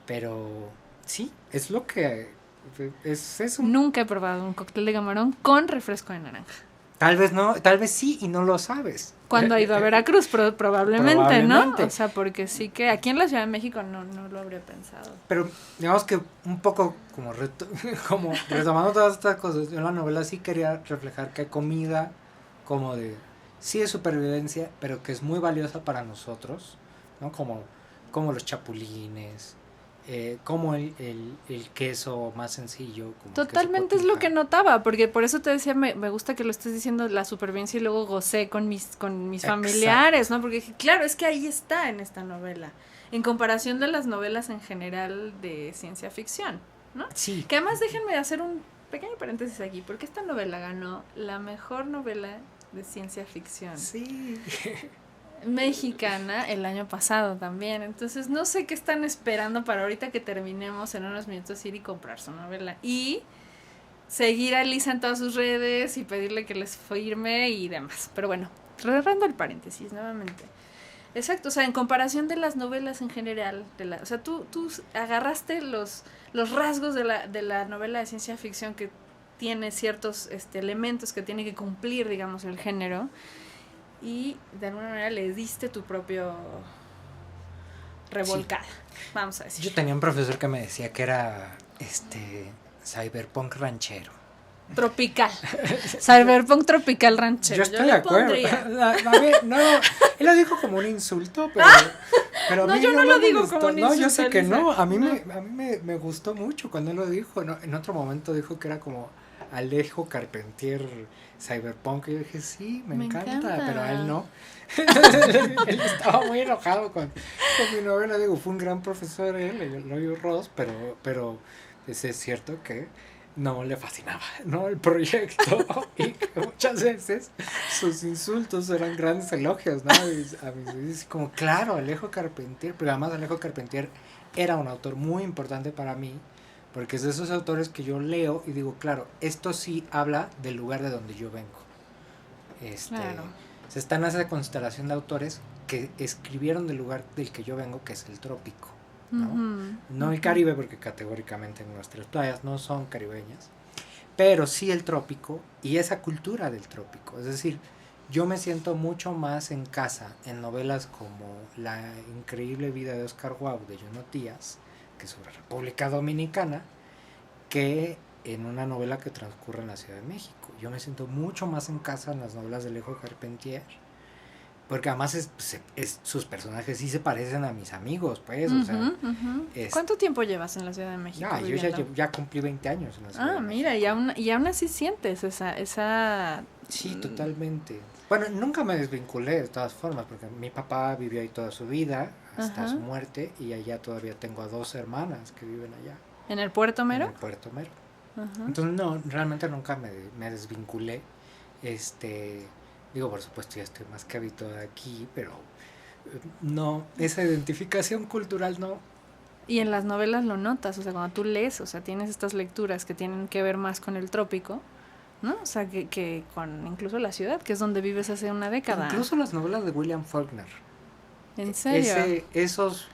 pero sí, es lo que es eso. Nunca he probado un cóctel de camarón con refresco de naranja. Tal vez no, tal vez sí y no lo sabes. Cuando ha ido a Veracruz, probablemente, Probablemente. ¿no? O sea, porque sí que aquí en la Ciudad de México no lo habría pensado. Pero digamos que un poco como, como retomando todas estas cosas, yo en la novela sí quería reflejar que hay comida como sí de supervivencia, pero que es muy valiosa para nosotros, ¿no? Como los chapulines, como el queso más sencillo. Como el queso Totalmente es lo cotija. que notaba, porque por eso te decía, me gusta que lo estés diciendo, la supervivencia, y luego gocé con mis familiares, ¿no? Porque dije, claro, es que ahí está en esta novela, en comparación de las novelas en general de ciencia ficción, ¿no? Sí. Que además déjenme hacer un pequeño paréntesis aquí, porque esta novela ganó la mejor novela de ciencia ficción Sí. mexicana el año pasado también. Entonces no sé qué están esperando para ahorita que terminemos en unos minutos ir y comprar su novela y seguir a Elisa en todas sus redes y pedirle que les firme y demás. Pero bueno, cerrando el paréntesis nuevamente. Exacto, o sea, en comparación de las novelas en general, o sea, tú agarraste los rasgos de la novela de ciencia ficción que tiene ciertos elementos que tiene que cumplir, digamos, el género, y de alguna manera le diste tu propio revolcada, vamos a decir. Yo tenía un profesor que me decía que era cyberpunk ranchero. Tropical. Cyberpunk tropical ranchero. Yo estoy de le acuerdo. pondría. A ver, no, él lo dijo como un insulto, pero a No, mí yo no me lo digo gustó. como un No, yo insulto, sé que Elisa. no. A mí No. me gustó mucho cuando él lo dijo. No, en otro momento dijo que era como Alejo Carpentier cyberpunk. Y yo dije, sí, me encanta, pero a él no. Él estaba muy enojado con mi novela. Digo, fue un gran profesor él, Eloy Ross, pero es cierto que no le fascinaba, ¿no? El proyecto, y que muchas veces sus insultos eran grandes elogios, ¿no? Y como, claro, Alejo Carpentier, pero además Alejo Carpentier era un autor muy importante para mí, porque es de esos autores que yo leo y digo, claro, esto sí habla del lugar de donde yo vengo. Claro. Se está en esa constelación de autores que escribieron del lugar del que yo vengo, que es el trópico. ¿no? No el Caribe, porque categóricamente nuestras playas no son caribeñas, pero sí el trópico y esa cultura del trópico. Es decir, yo me siento mucho más en casa en novelas como La increíble vida de Oscar Wilde de Junot Díaz, que es sobre República Dominicana, que en una novela que transcurre en la Ciudad de México. Yo me siento mucho más en casa en las novelas de Alejo Carpentier, porque además sus personajes sí se parecen a mis amigos, pues, o sea... ¿Cuánto tiempo llevas en la Ciudad de México yo ya cumplí 20 años en la Ciudad de mira, México. y aún así sientes esa... Sí, totalmente. Bueno, nunca me desvinculé de todas formas, porque mi papá vivió ahí toda su vida, hasta Ajá. su muerte, y allá todavía tengo a 2 hermanas que viven allá, ¿En el Puerto en Mero? el Puerto Mero. Ajá. Entonces, no, realmente nunca me desvinculé. Digo, por supuesto, ya estoy más que habituado aquí, pero no, esa identificación cultural no. Y en las novelas lo notas, o sea, cuando tú lees, o sea, tienes estas lecturas que tienen que ver más con el trópico, ¿no? O sea, que con incluso la ciudad, que es donde vives hace una década. Incluso las novelas de William Faulkner. ¿En serio? Esos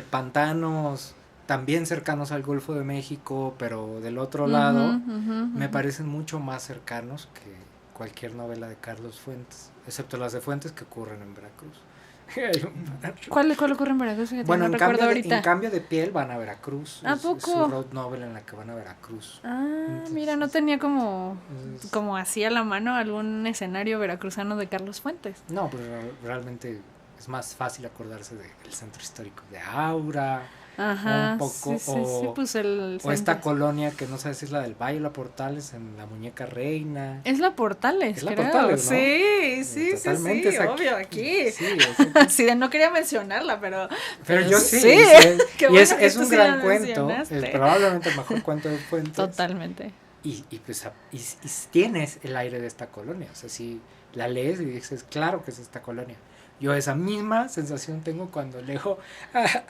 pantanos también cercanos al Golfo de México, pero del otro lado, me parecen mucho más cercanos que cualquier novela de Carlos Fuentes, excepto las de Fuentes que ocurren en Veracruz. ¿Cuál ocurre en Veracruz? Fíjate, Bueno, no recuerdo ahorita. en cambio de piel van a Veracruz. ¿A Es poco? su road novel en la que van a Veracruz. Ah, Entonces, mira, no tenía como es- así a la mano algún escenario veracruzano de Carlos Fuentes. No, pero realmente es más fácil acordarse del centro histórico de Aura, Ajá, un poco, sí, pues el o esta centro. colonia que no sé si es la del Valle, la Portales, en la Muñeca Reina. Es la Portales, Es la creo. Portales, ¿no? Sí, Totalmente sí, es aquí. obvio, aquí. Sí, Así de no quería mencionarla, pero pero yo sí. sí. Qué Y bueno es que tú un sí gran la cuento, mencionaste. es probablemente el mejor cuento de Fuentes. Totalmente. Y tienes el aire de esta colonia. O sea, si la lees y dices, claro que es esta colonia. Yo esa misma sensación tengo cuando leo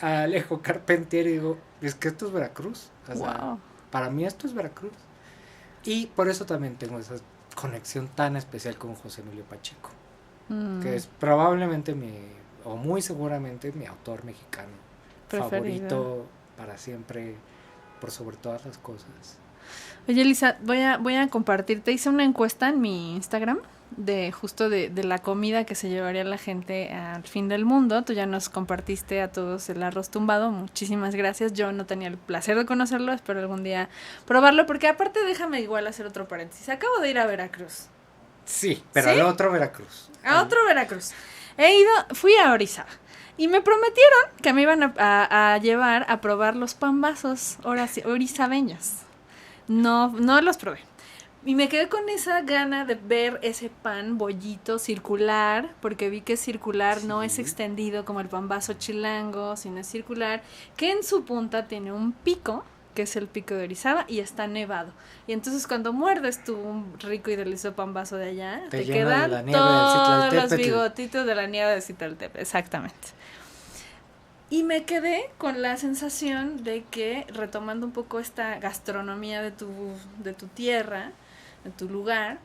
a Alejo Carpentier y digo, es que esto es Veracruz. O sea, Wow. para mí esto es Veracruz. Y por eso también tengo esa conexión tan especial con José Emilio Pacheco, que es probablemente o muy seguramente mi autor mexicano Preferido. favorito para siempre, por sobre todas las cosas. Oye, Elisa, voy a compartirte. Hice una encuesta en mi Instagram de justo de la comida que se llevaría la gente al fin del mundo. Tú ya nos compartiste a todos el arroz tumbado. Muchísimas gracias. Yo no tenía el placer de conocerlo. Espero algún día probarlo. Porque aparte, déjame igual hacer otro paréntesis. Acabo de ir a Veracruz. Sí, pero ¿Sí? al otro Veracruz. A otro Veracruz. Fui a Orizaba. Y me prometieron que me iban a llevar a probar los pambazos orizabeños. No los probé. Y me quedé con esa gana de ver ese pan bollito circular, porque vi que es circular, no es Sí. extendido como el pambazo chilango, sino es circular, que en su punta tiene un pico, que es el pico de Orizaba, y está nevado. Y entonces cuando muerdes tú un rico y delicioso pambazo de allá, Te te llena de quedan la nieve del todos los Citlaltépetl. bigotitos de la nieve de Citlaltépetl, exactamente. Y me quedé con la sensación de que, retomando un poco esta gastronomía de tu tierra, de tu lugar,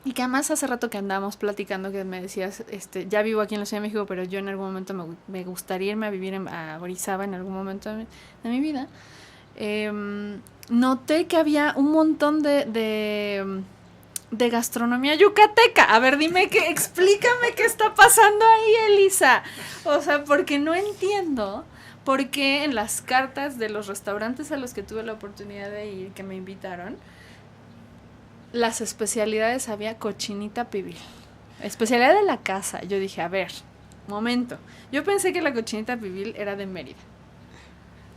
y que además hace rato que andábamos platicando que me decías, ya vivo aquí en la Ciudad de México, pero yo en algún momento me gustaría irme a vivir a Orizaba en algún momento de mi vida. Noté que había un montón de gastronomía yucateca. A ver, explícame qué está pasando ahí, Elisa. O sea, porque no entiendo por qué en las cartas de los restaurantes a los que tuve la oportunidad de ir, que me invitaron, las especialidades había cochinita pibil. Especialidad de la casa. Yo dije, a ver, momento. Yo pensé que la cochinita pibil era de Mérida.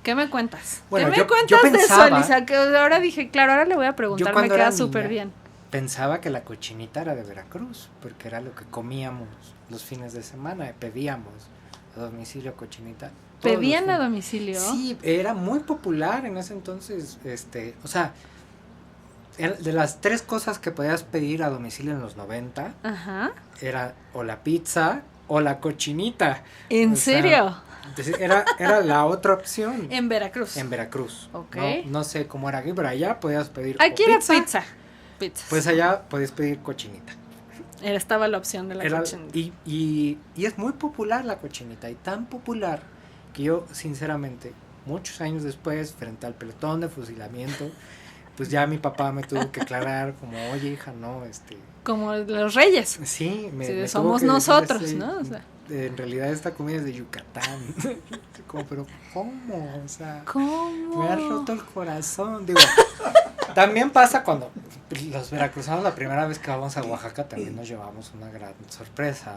¿Qué me cuentas? Bueno, ¿Qué me cuentas yo de pensaba- eso, Elisa? Que ahora dije, claro, ahora le voy a Yo preguntar, me cuando queda era súper niña, bien. Pensaba que la cochinita era de Veracruz, porque era lo que comíamos los fines de semana, pedíamos a domicilio cochinita. todos ¿Pedían los a fines. domicilio? Sí, era muy popular en ese entonces, o sea, de las 3 cosas que podías pedir a domicilio en los 90, Ajá. era o la pizza o la cochinita. ¿En O sea, serio? entonces era la otra opción En Veracruz. en Veracruz. Ok. No sé cómo era aquí, pero allá podías pedir Aquí o era pizza. Pizza. Pues allá podías pedir cochinita. Estaba la opción de la Era- cochinita. y es muy popular la cochinita, y tan popular que yo, sinceramente, muchos años después, frente al pelotón de fusilamiento, pues ya mi papá me tuvo que aclarar como, oye, hija, no, Como los reyes. sí, me Sí, tuvo somos que decir, nosotros, ¿no? O sea. en realidad esta comida es de Yucatán. Como, pero ¿cómo? O sea, ¿Cómo? me ha roto el corazón. Digo, también pasa cuando los veracruzanos la primera vez que vamos a Oaxaca también nos llevamos una gran sorpresa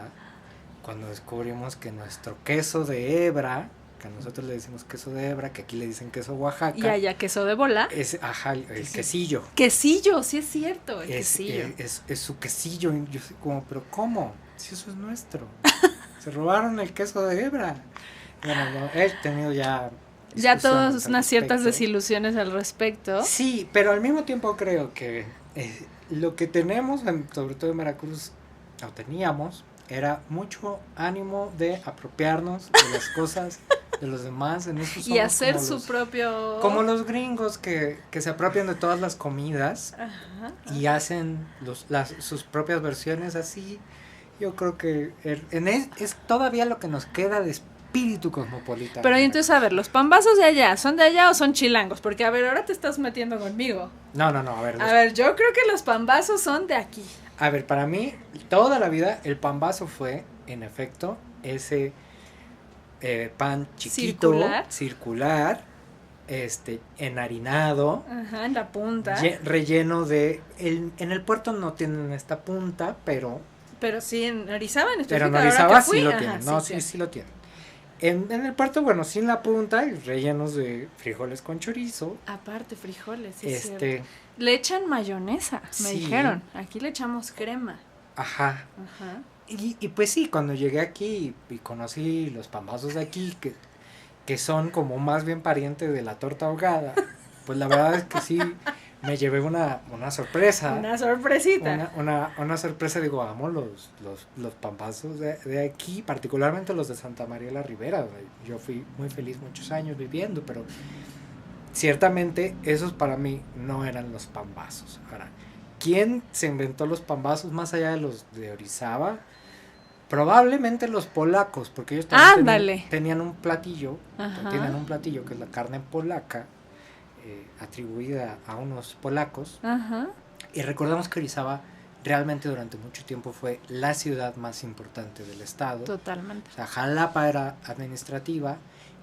cuando descubrimos que nuestro queso de hebra, que nosotros le decimos queso de hebra, que aquí le dicen queso Oaxaca. Y allá queso de bola. Ajá, el quesillo. Quesillo, sí es cierto, el quesillo. Es su quesillo. Y yo soy como, ¿pero cómo? Si eso es nuestro. Se robaron el queso de hebra. Bueno, no, he tenido ya todas unas ciertas desilusiones al respecto. Sí, pero al mismo tiempo creo que lo que tenemos, sobre todo en Veracruz, o teníamos, era mucho ánimo de apropiarnos de las cosas de los demás. En eso y hacer su propio... Como los gringos que se apropian de todas las comidas. Ajá. Y hacen sus propias versiones así. Yo creo que es todavía lo que nos queda de espíritu cosmopolita. Pero entonces, a ver, ¿los pambazos de allá son de allá o son chilangos? Porque, a ver, ahora te estás metiendo conmigo. No, a ver. A ver, yo creo que los pambazos son de aquí. A ver, para mí, toda la vida, el pambazo fue, en efecto, ese pan chiquito, circular, enharinado. Ajá, en la punta. Relleno de... en el puerto no tienen esta punta, pero sí, en Orizaba en específico. Pero en Orizaba sí lo ajá, tienen. No, sí lo tienen. En el puerto, bueno, sin la punta, y rellenos de frijoles con chorizo. Aparte, frijoles, sí. Le echan mayonesa, me dijeron. Aquí le echamos crema. Ajá. Y pues sí, cuando llegué aquí y conocí los pambazos de aquí, que son como más bien pariente de la torta ahogada, pues la verdad es que sí, me llevé una sorpresa. Una sorpresita. Una sorpresa, digo, amo los pambazos de aquí, particularmente los de Santa María la Ribera. Yo fui muy feliz muchos años viviendo, pero ciertamente esos para mí no eran los pambazos. Ahora, ¿quién se inventó los pambazos más allá de los de Orizaba? Probablemente los polacos, porque ellos también tenían un platillo, tienen un platillo que es la carne polaca, atribuida a unos polacos. Ajá. Y recordamos que Orizaba realmente durante mucho tiempo fue la ciudad más importante del estado. Totalmente. O sea, Jalapa era administrativa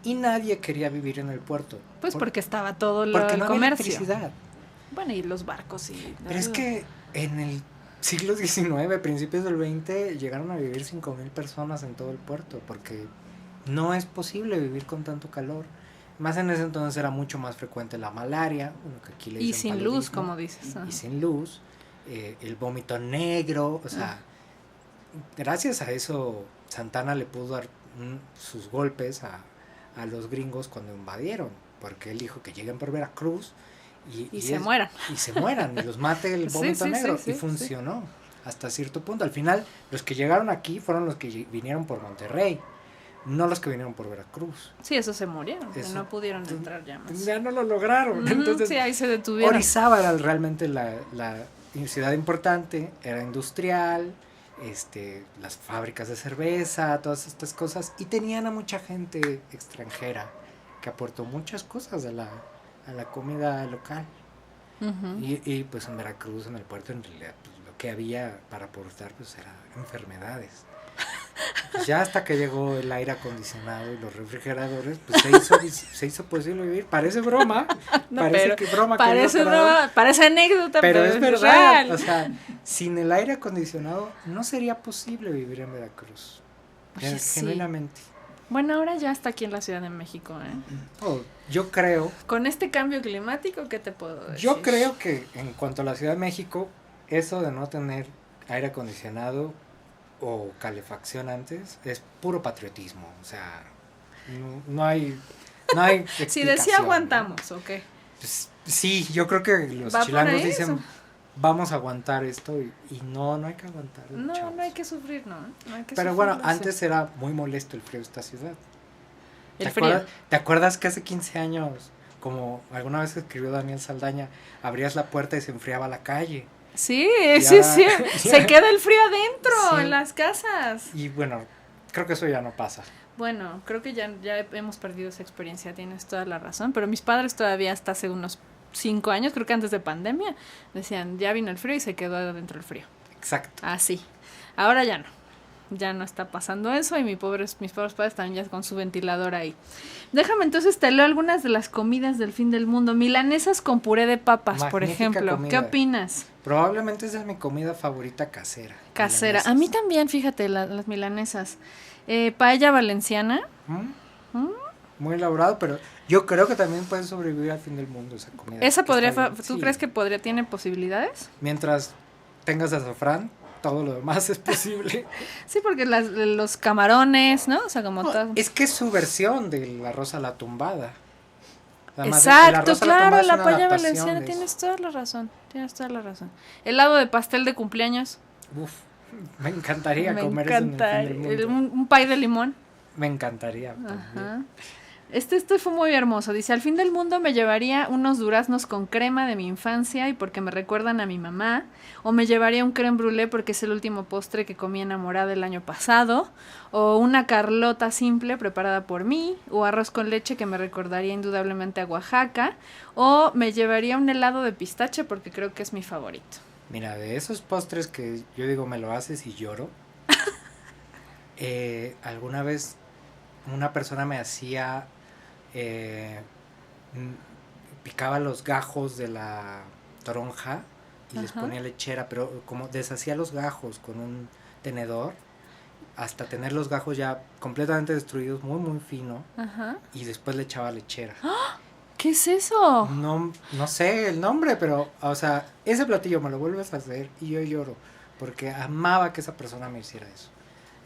y nadie quería vivir en el puerto. Pues porque estaba todo el porque no comercio. Había electricidad. Bueno, y los barcos y... Pero es que en el siglo XIX, principios del XX, llegaron a vivir 5,000 personas en todo el puerto, porque no es posible vivir con tanto calor. Más en ese entonces era mucho más frecuente la malaria, que aquí le dicen y sin paludismo, luz, como dices. Y sin luz, el vómito negro, o sea, gracias a eso Santana le pudo dar sus golpes a los gringos cuando invadieron, porque él dijo que lleguen por Veracruz y se mueran. Y se mueran, y los mate el vómito negro, y funcionó hasta cierto punto. Al final, los que llegaron aquí fueron los que vinieron por Monterrey, no los que vinieron por Veracruz. Sí, esos se murieron, no pudieron entrar ya más. Ya no lo lograron. Entonces, sí, ahí se detuvieron. Orizaba era realmente la ciudad importante, era industrial, las fábricas de cerveza, todas estas cosas, y tenían a mucha gente extranjera que aportó muchas cosas a la comida local. Y pues en Veracruz, en el puerto, en realidad pues, lo que había para aportar pues era enfermedades. Pues ya hasta que llegó el aire acondicionado y los refrigeradores, pues se hizo posible vivir. Parece broma, parece anécdota, pero es verdad. O sea, sin el aire acondicionado no sería posible vivir en Veracruz. Oye, genuinamente. Bueno, ahora ya está aquí en la Ciudad de México, Yo creo. Con este cambio climático, ¿qué te puedo decir? Yo creo que en cuanto a la Ciudad de México, eso de no tener aire acondicionado o calefacción antes es puro patriotismo. O sea, no hay si decía aguantamos, ¿o qué? Pues, sí, yo creo que los chilangos dicen vamos a aguantar esto y no hay que aguantar. No hay que sufrir, no hay que Pero bueno, antes era muy molesto el frío de esta ciudad. ¿Te acuerdas que hace 15 años, como alguna vez escribió Daniel Saldaña, abrías la puerta y se enfriaba la calle? Sí, se queda el frío adentro, en las casas. Y bueno, creo que eso ya no pasa. Bueno, creo que ya hemos perdido esa experiencia, tienes toda la razón, pero mis padres todavía hasta hace unos 5 años, creo que antes de pandemia, decían, ya vino el frío y se quedó adentro el frío. Exacto. Así. Ahora ya no está pasando eso y mis pobres padres también ya con su ventilador ahí. Déjame entonces te leo algunas de las comidas del fin del mundo. Milanesas con puré de papas, por ejemplo. Comida. ¿Qué opinas? Probablemente esa es mi comida favorita casera. Casera. A mí también, fíjate, las milanesas. Paella valenciana. muy elaborado, pero yo creo que también puede sobrevivir al fin del mundo esa comida. ¿Esa podría, ¿Tú crees que tiene posibilidades? Mientras tengas azafrán, todo lo demás es posible. Sí, porque los camarones, ¿no? O sea, como todo. Es que es su versión del arroz a la tumbada. Además, exacto, el claro, la paella paella valenciana, valenciana, tienes toda la razón. Helado de pastel de cumpleaños. Uf, me encantaría comer eso en el fin del mundo. Un pay de limón. Me encantaría. Ajá. Este fue muy hermoso. Dice, al fin del mundo me llevaría unos duraznos con crema de mi infancia y porque me recuerdan a mi mamá. O me llevaría un crème brûlée porque es el último postre que comí enamorada el año pasado. O una carlota simple preparada por mí. O arroz con leche que me recordaría indudablemente a Oaxaca. O me llevaría un helado de pistache porque creo que es mi favorito. Mira, de esos postres que yo digo me lo haces y lloro. Alguna vez una persona me hacía... picaba los gajos de la toronja y les ponía lechera, pero como deshacía los gajos con un tenedor hasta tener los gajos ya completamente destruidos, muy muy fino. Y después le echaba lechera. ¿Qué es eso? No sé el nombre, pero o sea, ese platillo me lo vuelves a hacer y yo lloro porque amaba que esa persona me hiciera eso.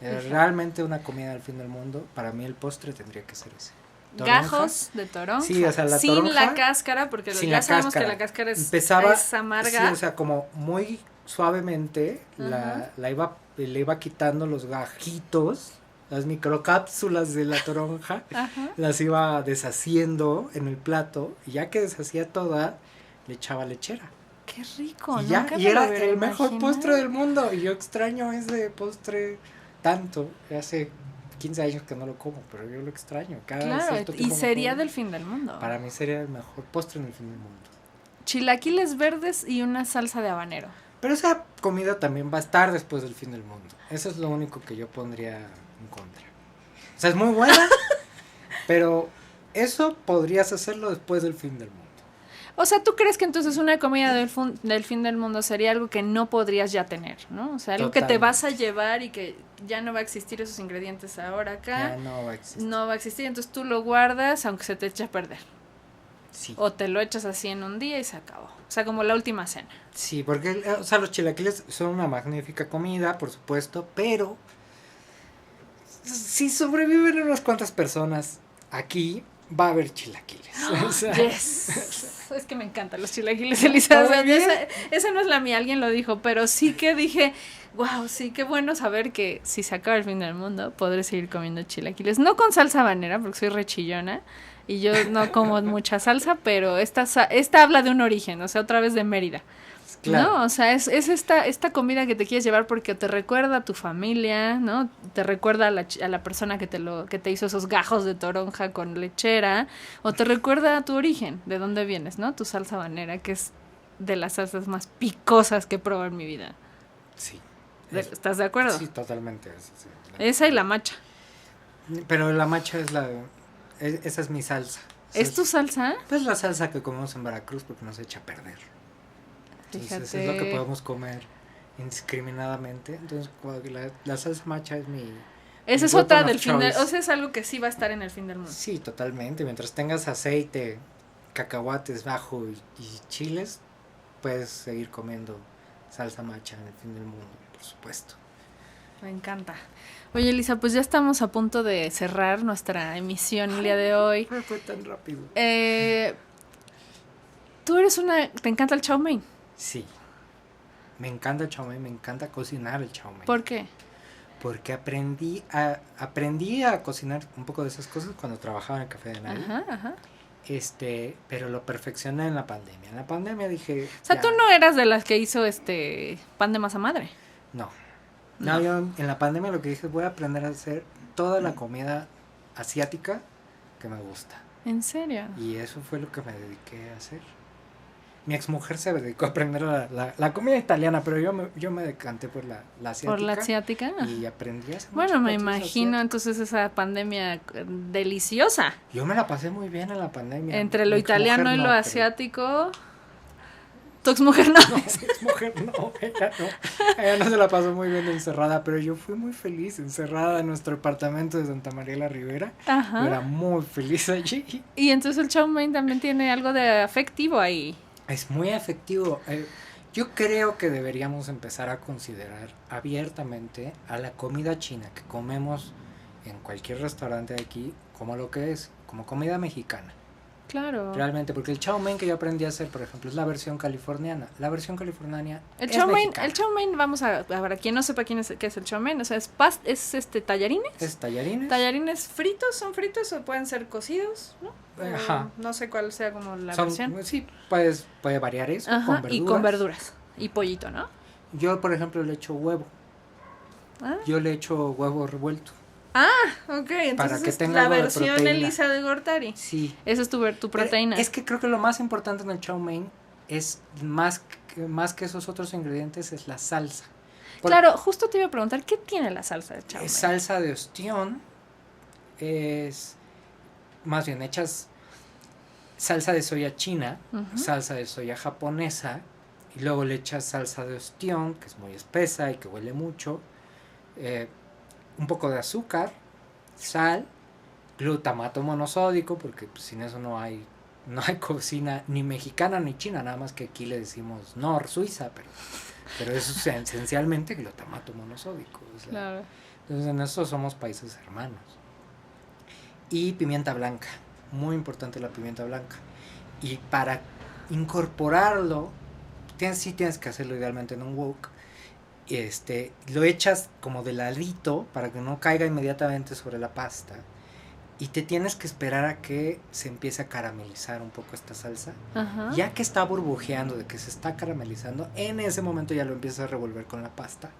Era realmente una comida del fin del mundo. Para mí el postre tendría que ser ese. Toronja. Gajos de toronja. Sí, o sea, la sin toronja, la cáscara, porque ya sabemos que la cáscara es amarga. Sí, o sea, como muy suavemente le iba quitando los gajitos, las microcápsulas de la toronja, las iba deshaciendo en el plato, y ya que deshacía toda, le echaba lechera. ¡Qué rico! Y era el mejor postre del mundo, y yo extraño ese postre tanto, hace 15 años que no lo como, pero yo lo extraño. Claro, y sería del fin del mundo. Para mí sería el mejor postre en el fin del mundo. Chilaquiles verdes y una salsa de habanero. Pero esa comida también va a estar después del fin del mundo. Eso es lo único que yo pondría en contra. O sea, es muy buena, pero eso podrías hacerlo después del fin del mundo. O sea, ¿tú crees que entonces una comida del fin del mundo sería algo que no podrías ya tener, ¿no? O sea, algo que te vas a llevar y que ya no va a existir esos ingredientes ahora acá. Ya no va a existir. No va a existir, entonces tú lo guardas aunque se te eche a perder. Sí. O te lo echas así en un día y se acabó. O sea, como la última cena. Sí, porque, o sea, los chilaquiles son una magnífica comida, por supuesto, pero si sobreviven unas cuantas personas aquí, va a haber chilaquiles. O sea, yes. Es que me encantan los chilaquiles, Elisa. Esa no es la mía, alguien lo dijo, pero sí que dije, wow, sí, qué bueno saber que si se acaba el fin del mundo, podré seguir comiendo chilaquiles. No con salsa habanera, porque soy rechillona, y yo no como mucha salsa, pero esta habla de un origen, o sea, otra vez de Mérida. Claro. ¿No? O sea, es esta comida que te quieres llevar porque te recuerda a tu familia, ¿no? Te recuerda a la persona que te hizo esos gajos de toronja con lechera, o te recuerda a tu origen, de dónde vienes, ¿no? Tu salsa habanera, que es de las salsas más picosas que he probado en mi vida. Sí. ¿Estás de acuerdo? Sí, totalmente. Sí, esa y la macha. Pero la macha esa es mi salsa. ¿Es tu salsa? Pues la salsa que comemos en Veracruz porque nos echa a perder. Entonces es lo que podemos comer indiscriminadamente. Entonces la salsa macha es mi... Esa es otra del fin del... O sea, es algo que sí va a estar en el fin del mundo. Sí, totalmente. Mientras tengas aceite, cacahuates, ajo y chiles, puedes seguir comiendo salsa macha en el fin del mundo, por supuesto. Me encanta. Oye, Elisa, pues ya estamos a punto de cerrar nuestra emisión el día de hoy. ¿Por qué fue tan rápido? Tú eres ¿te encanta el chow mein? Sí, me encanta el chow mein, me encanta cocinar el chow mein. ¿Por qué? Porque aprendí a cocinar un poco de esas cosas cuando trabajaba en el Café de Nadie. Ajá. Pero lo perfeccioné en la pandemia. En la pandemia dije... O sea, tú no eras de las que hizo pan de masa madre. No, yo en la pandemia lo que dije, voy a aprender a hacer toda la comida asiática que me gusta. ¿En serio? Y eso fue lo que me dediqué a hacer. Mi exmujer se dedicó a aprender la comida italiana, pero yo me decanté por la asiática. ¿Por la asiática? Y aprendí a hacer Bueno, me imagino entonces esa pandemia deliciosa. Yo me la pasé muy bien en la pandemia. Entre lo italiano y lo asiático. Tu exmujer no. No, es mujer, no, ella no se la pasó muy bien encerrada, pero yo fui muy feliz encerrada en nuestro departamento de Santa María la Ribera. Ajá. Yo era muy feliz allí. Y entonces el chow mein también tiene algo de afectivo ahí. Es muy efectivo. Yo creo que deberíamos empezar a considerar abiertamente a la comida china que comemos en cualquier restaurante de aquí como lo que es, como comida mexicana. Claro. Realmente, porque el chow mein que yo aprendí a hacer, por ejemplo, es la versión californiana. La versión californiana El es chow mein, mexicana. el chow mein, vamos a ver, quien no sepa qué es el chow mein, o sea, es tallarines. Es tallarines. Tallarines fritos, son fritos o pueden ser cocidos, ¿no? Ajá. No sé cuál sea como la Son, versión. sí, puede variar eso. Ajá, con verduras. y con verduras. Y pollito, ¿no? Yo, por ejemplo, le echo huevo. Ah, Yo le echo huevo revuelto. ok, entonces Para que tenga la algo de versión proteína. Elisa de Gortari. Sí. Esa es tu proteína. Es que creo que lo más importante en el chow mein es más que esos otros ingredientes es la salsa. Claro, justo te iba a preguntar, ¿qué tiene la salsa de chow mein? Es salsa de ostión. Es más bien echas salsa de soya china, Ujú. salsa de soya japonesa, y luego le echas salsa de ostión, que es muy espesa y que huele mucho, un poco de azúcar, sal, glutamato monosódico, porque pues, sin eso no hay cocina ni mexicana ni china, nada más que aquí le decimos Nor, Suiza, pero eso es esencialmente glutamato monosódico. O sea, Claro. entonces en eso somos países hermanos. Y pimienta blanca, muy importante la pimienta blanca. Y para incorporarlo, sí tienes que hacerlo idealmente en un wok. Lo echas como de ladito para que no caiga inmediatamente sobre la pasta. Y te tienes que esperar a que se empiece a caramelizar un poco esta salsa. Ajá. Ya que está burbujeando, de que se está caramelizando, en ese momento ya lo empiezas a revolver con la pasta.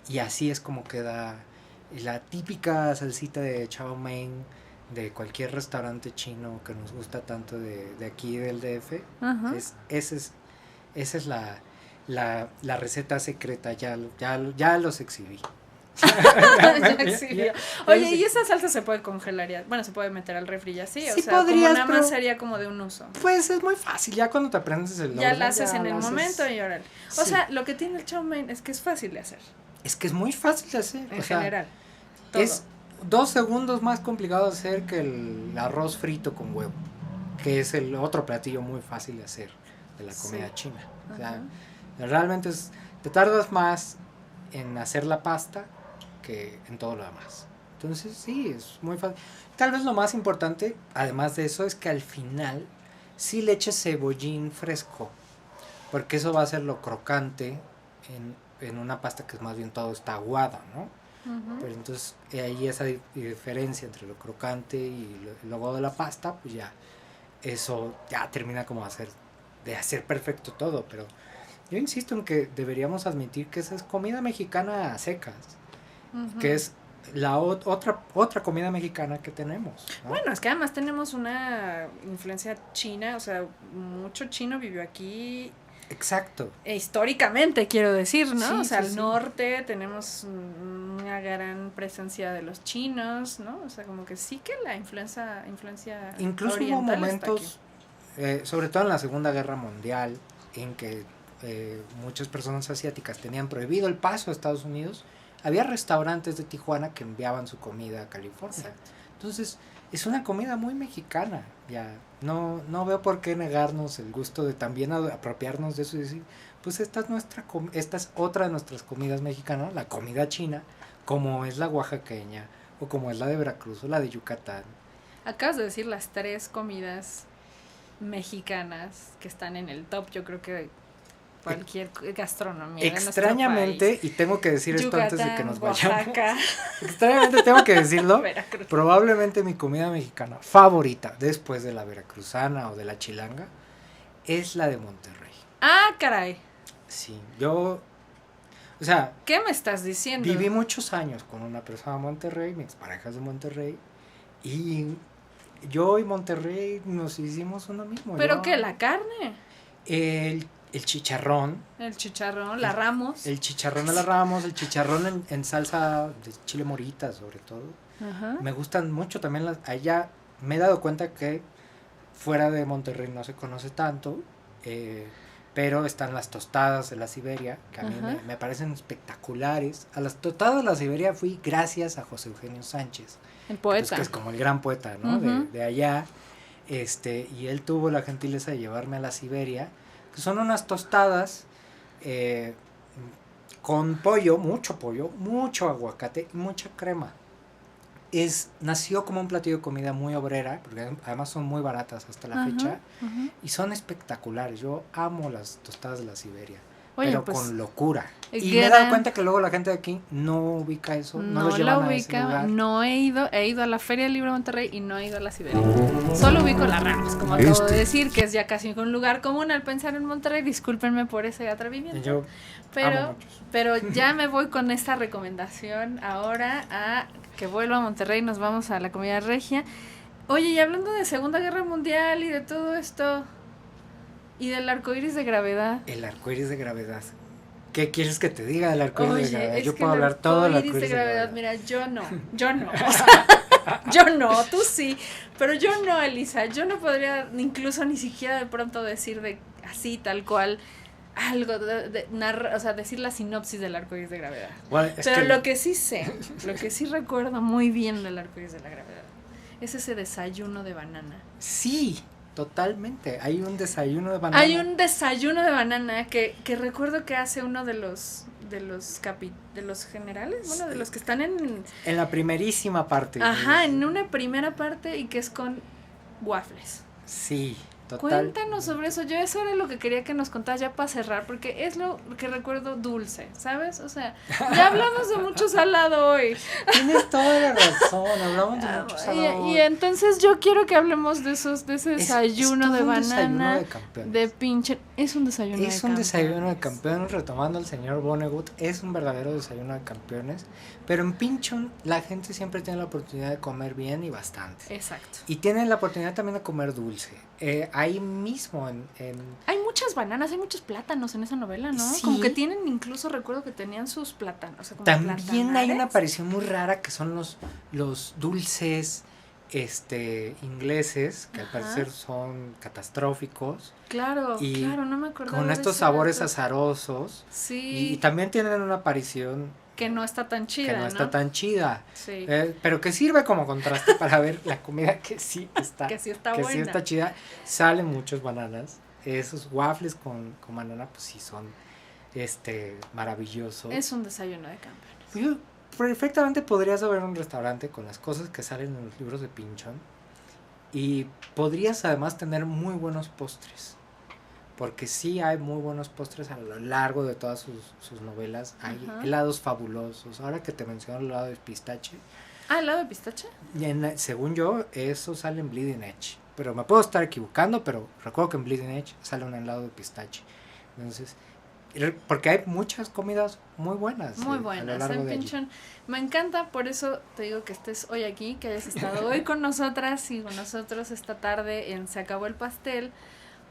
Y así es como queda la típica salsita de chow mein de cualquier restaurante chino que nos gusta tanto de aquí del DF. Ajá. Esa es la receta secreta, ya los exhibí. Ya exhibió. Oye, ¿y esa salsa se puede congelar ya? Bueno, se puede meter al refri ya, sí. Sí O sea, podrías, como nada más pero- sería como de un uso. Pues es muy fácil, ya cuando te aprendes el Ya orden, la haces en la el haces. momento y órale. O Sí. sea, lo que tiene el chow mein es que es fácil de hacer, Es que es muy fácil de hacer. en o sea, general. Todo. es 2 segundos más complicado de hacer que el arroz frito con huevo, que es el otro platillo muy fácil de hacer de la comida Sí. china. O sea, Ajá. realmente te tardas más en hacer la pasta que en todo lo demás. Entonces sí, es muy fácil. Tal vez lo más importante, además de eso, es que al final sí le eches cebollín fresco, porque eso va a ser lo crocante en una pasta que es más bien todo está aguada, ¿no? Ujú. Pero entonces ahí esa diferencia entre lo crocante y lo aguado de la pasta, pues ya eso ya termina como de hacer perfecto todo. Pero yo insisto en que deberíamos admitir que esa es comida mexicana a secas, Ujú. que es la otra comida mexicana que tenemos, ¿no? Bueno, es que además tenemos una influencia china, o sea, mucho chino vivió aquí Exacto. históricamente, quiero decir, ¿no? Sí, o sea, sí, al sí. norte tenemos una gran presencia de los chinos, ¿no? O sea, como que sí que la influencia Incluso hubo oriental está momentos, sobre todo en la Segunda Guerra Mundial, en que muchas personas asiáticas tenían prohibido el paso a Estados Unidos. Había restaurantes de Tijuana que enviaban su comida a California. Exacto. Entonces, es una comida muy mexicana. Ya no veo por qué negarnos el gusto de también apropiarnos de eso y decir, pues esta es otra de nuestras comidas mexicanas, la comida china, como es la oaxaqueña, o como es la de Veracruz, o la de Yucatán. Acabas de decir las 3 comidas mexicanas que están en el top, yo creo que cualquier gastronomía de nuestro Extrañamente, país. y tengo que decir esto antes de que Yucatán, nos vayamos. Oaxaca, Extrañamente tengo que decirlo. Veracruz. Probablemente mi comida mexicana favorita, después de la veracruzana o de la chilanga, es la de Monterrey. Ah, caray. Sí, o sea, ¿Qué me estás diciendo? viví muchos años con una persona de Monterrey, mis parejas de Monterrey, y yo y Monterrey nos hicimos uno mismo. ¿Pero qué? ¿La carne? El chicharrón, El chicharrón, la ramos. el chicharrón de la Ramos, el chicharrón en salsa de chile morita sobre todo. Ajá. Me gustan mucho también allá me he dado cuenta que fuera de Monterrey no se conoce tanto, pero están las tostadas de la Siberia, que a mí Ajá. me parecen espectaculares. A las tostadas de la Siberia fui gracias a José Eugenio Sánchez, El pues, poeta. que es como el gran poeta, ¿no? Ujú. de allá, y él tuvo la gentileza de llevarme a la Siberia, que son unas tostadas con pollo, mucho aguacate y mucha crema. Nació como un platillo de comida muy obrera, porque además son muy baratas hasta la Ajá, fecha, ajá. y son espectaculares. Yo amo las tostadas de la Siberia, Oye, pero pues, con locura. Y me he gran- dado cuenta que luego la gente de aquí no ubica eso, no No los la llevan a ese ubica, lugar. no he ido a la Feria del Libro de Monterrey y no he ido a la Siberia. Solo ubico la Ramos, como acabo de decir, que es ya casi un lugar común al pensar en Monterrey. Discúlpenme por ese atrevimiento. Yo amo Pero, muchos. pero ya me voy con esta recomendación ahora a que vuelva a Monterrey, nos vamos a la comida regia. Oye, y hablando de Segunda Guerra Mundial y de todo esto, y del arcoíris de gravedad. El arcoíris de gravedad. ¿Qué quieres que te diga del arcoíris de Oye, gravedad? es Yo que puedo el hablar todo del arcoíris arcoíris de de gravedad. gravedad. Mira, yo no. O sea, yo no, tú sí, pero yo no, Elisa. Yo no podría incluso ni siquiera de pronto decir de así, tal cual, algo, o sea, decir la sinopsis del arcoíris de gravedad. Bueno, es Pero que lo que sí sé, lo que sí recuerdo muy bien del arcoíris de la gravedad, es ese desayuno de banana. sí, totalmente. Hay un desayuno de banana. Hay un desayuno de banana que recuerdo que hace uno de los generales, bueno, de los que están en la primerísima parte. ajá, en una primera parte y que es con waffles. Sí, total. Cuéntanos sobre eso. Yo eso era lo que quería que nos contaras ya para cerrar, porque es lo que recuerdo dulce, ¿sabes? O sea, ya hablamos de mucho salado hoy. Tienes toda la razón, hablamos de mucho salado. Y entonces yo quiero que hablemos de ese Es desayuno todo de un desayuno banana, de campeones. de pinche. Es un desayuno de Es un campeones. desayuno de campeones, retomando al señor Vonnegut, es un verdadero desayuno de campeones, pero en Pinchon la gente siempre tiene la oportunidad de comer bien y bastante. Exacto. Y tienen la oportunidad también de comer dulce. Ahí mismo en Hay muchas bananas, hay muchos plátanos en esa novela, ¿no? Sí. Como que tienen, incluso recuerdo que tenían sus plátanos. O sea, como también hay una platanares. aparición muy rara que son los dulces ingleses, que al Ajá. parecer son catastróficos, Claro, y claro, no me acordaba con de estos ese sabores dato. azarosos. Sí, Y también tienen una aparición que no está tan chida, que no está tan chida. Sí, Pero que sirve como contraste para ver la comida que sí está, que sí está que buena. sí está chida. Salen muchos bananas. Esos waffles con banana, pues sí son maravillosos. Es un desayuno de campeones. Yo perfectamente podrías haber un restaurante con las cosas que salen en los libros de Pinchon. Y podrías además tener muy buenos postres. Porque sí hay muy buenos postres a lo largo de todas sus novelas. Hay Ajá. helados fabulosos. Ahora que te menciono el helado de pistache, Ah, ¿helado de pistache? según yo, eso sale en Bleeding Edge. Pero me puedo estar equivocando, pero recuerdo que en Bleeding Edge sale un helado de pistache. Entonces, porque hay muchas comidas muy buenas. Muy a lo buenas. largo En de allí. Pinchon me encanta, por eso te digo que estés hoy aquí, que hayas estado hoy con nosotras y con nosotros esta tarde en Se Acabó el Pastel,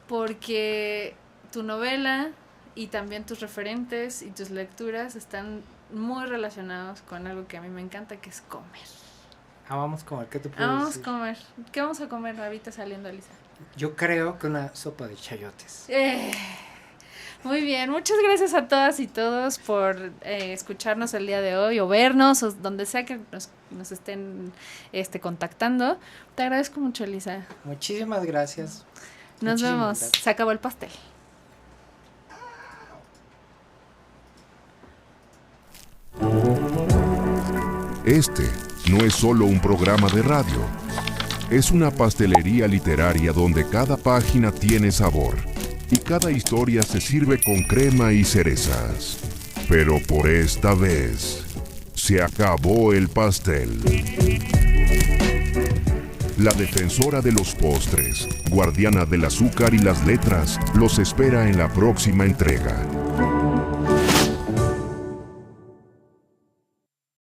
porque tu novela y también tus referentes y tus lecturas están muy relacionados con algo que a mí me encanta, que es comer. Vamos a comer, ¿qué te puedo Vamos a decir? comer. ¿Qué vamos a comer ahorita saliendo, Elisa? Yo creo que una sopa de chayotes. Muy bien, muchas gracias a todas y todos por escucharnos el día de hoy o vernos o donde sea que nos estén contactando. Te agradezco mucho, Elisa. Muchísimas gracias. Nos Muchísimas vemos. gracias. Se acabó el pastel. Este no es solo un programa de radio. Es una pastelería literaria donde cada página tiene sabor y cada historia se sirve con crema y cerezas. Pero por esta vez, se acabó el pastel. La defensora de los postres, guardiana del azúcar y las letras, los espera en la próxima entrega.